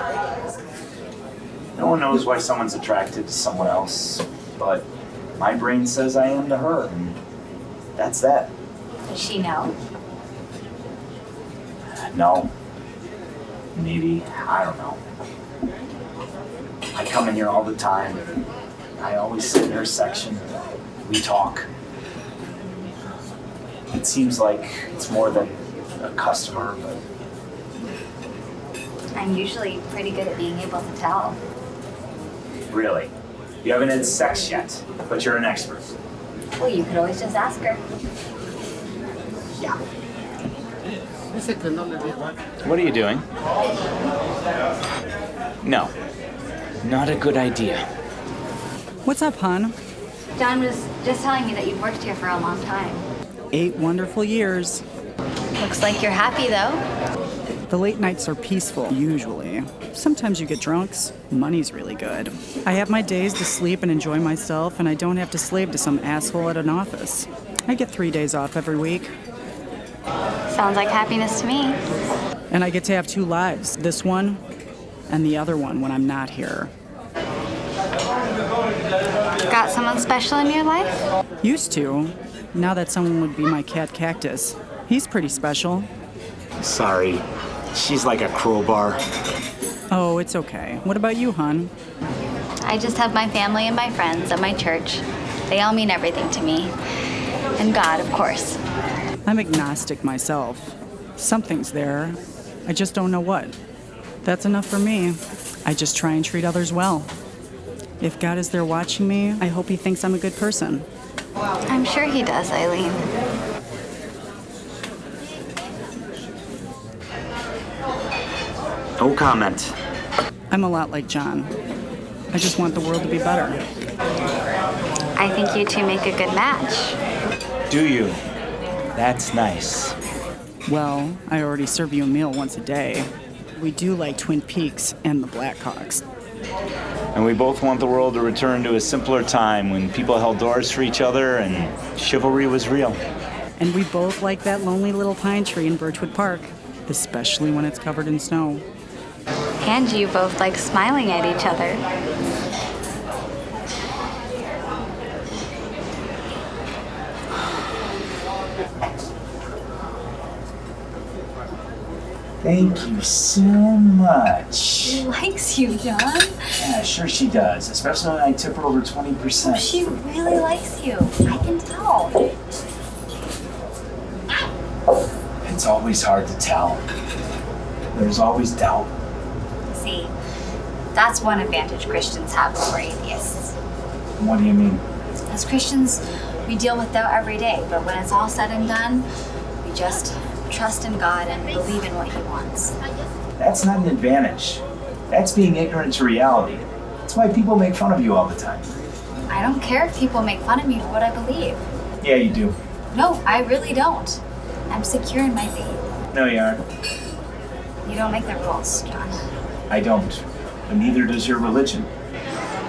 No one knows why someone's attracted to someone else, but my brain says I am to her, and that's that. Does she know? No. Maybe. I don't know. I come in here all the time. I always sit in her section. We talk. It seems like it's more than a customer, but I'm usually pretty good at being able to tell. really. You haven't had sex yet, but you're an expert. Well, you could always just ask her. Yeah. What are you doing? No. Not a good idea. What's up, hon? John was just telling me that you've worked here for a long time. 8 wonderful years. Looks like you're happy, though. The late nights are peaceful, usually. Sometimes you get drunks. Money's really good. I have my days to sleep and enjoy myself, and I don't have to slave to some asshole at an office. I get 3 days off every week. Sounds like happiness to me. And I get to have 2 lives. This one and the other one when I'm not here. Got someone special in your life? Used to. Now that someone would be my cat Cactus. He's pretty special. Sorry. She's like a crowbar. Oh, it's okay. What about you, hon? I just have my family and my friends at my church. They all mean everything to me. And God, of course. I'm agnostic myself. Something's there. I just don't know what. That's enough for me. I just try and treat others well. If God is there watching me, I hope he thinks I'm a good person. I'm sure he does, Eileen. No comment. I'm a lot like John. I just want the world to be better. I think you two make a good match. Do you? That's nice. Well, I already serve you a meal once a day. We do like Twin Peaks and the Blackhawks. And we both want the world to return to a simpler time when people held doors for each other and chivalry was real. And we both like that lonely little pine tree in Birchwood Park, especially when it's covered in snow. And you both like smiling at each other. Thank you so much. She likes you, John. Yeah, sure she does, especially when I tip her over 20%. Oh, she really likes you. I can tell. It's always hard to tell. There's always doubt. See, that's one advantage Christians have over atheists. What do you mean? As Christians, we deal with doubt every day, but when it's all said and done, we just trust in God and believe in what he wants. That's not an advantage. That's being ignorant to reality. That's why people make fun of you all the time. I don't care if people make fun of me for what I believe. Yeah, you do. No, I really don't. I'm secure in my faith. No, you aren't. You don't make the rules, John. I don't. But neither does your religion.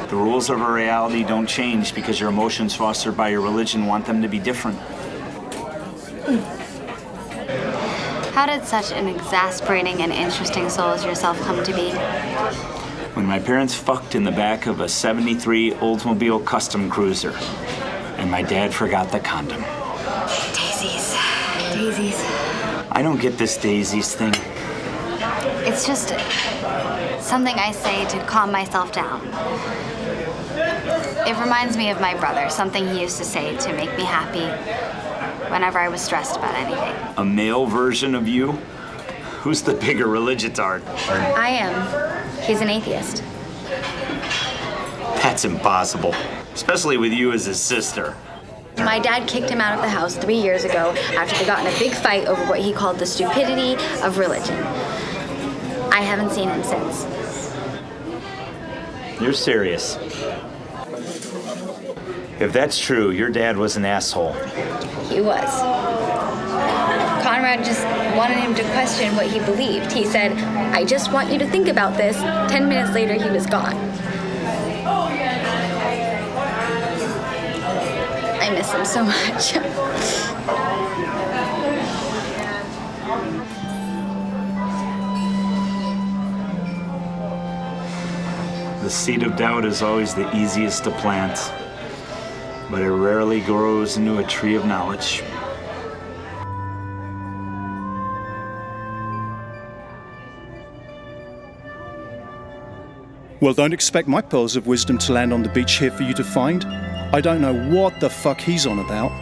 The rules of our reality don't change because your emotions fostered by your religion want them to be different. How did such an exasperating and interesting soul as yourself come to be? When my parents fucked in the back of a '73 Oldsmobile Custom Cruiser, and my dad forgot the condom. Daisies. Daisies. I don't get this daisies thing. It's just something I say to calm myself down. It reminds me of my brother, something he used to say to make me happy whenever I was stressed about anything. A male version of you? Who's the bigger religitard? I am. He's an atheist. That's impossible, especially with you as his sister. My dad kicked him out of the house 3 years ago after they got in a big fight over what he called the stupidity of religion. I haven't seen him since. You're serious. If that's true, your dad was an asshole. He was. Conrad just wanted him to question what he believed. He said, "I just want you to think about this." 10 minutes later, he was gone. I miss him so much. The seed of doubt is always the easiest to plant, but it rarely grows into a tree of knowledge. Well, don't expect my pearls of wisdom to land on the beach here for you to find. I don't know what the fuck he's on about.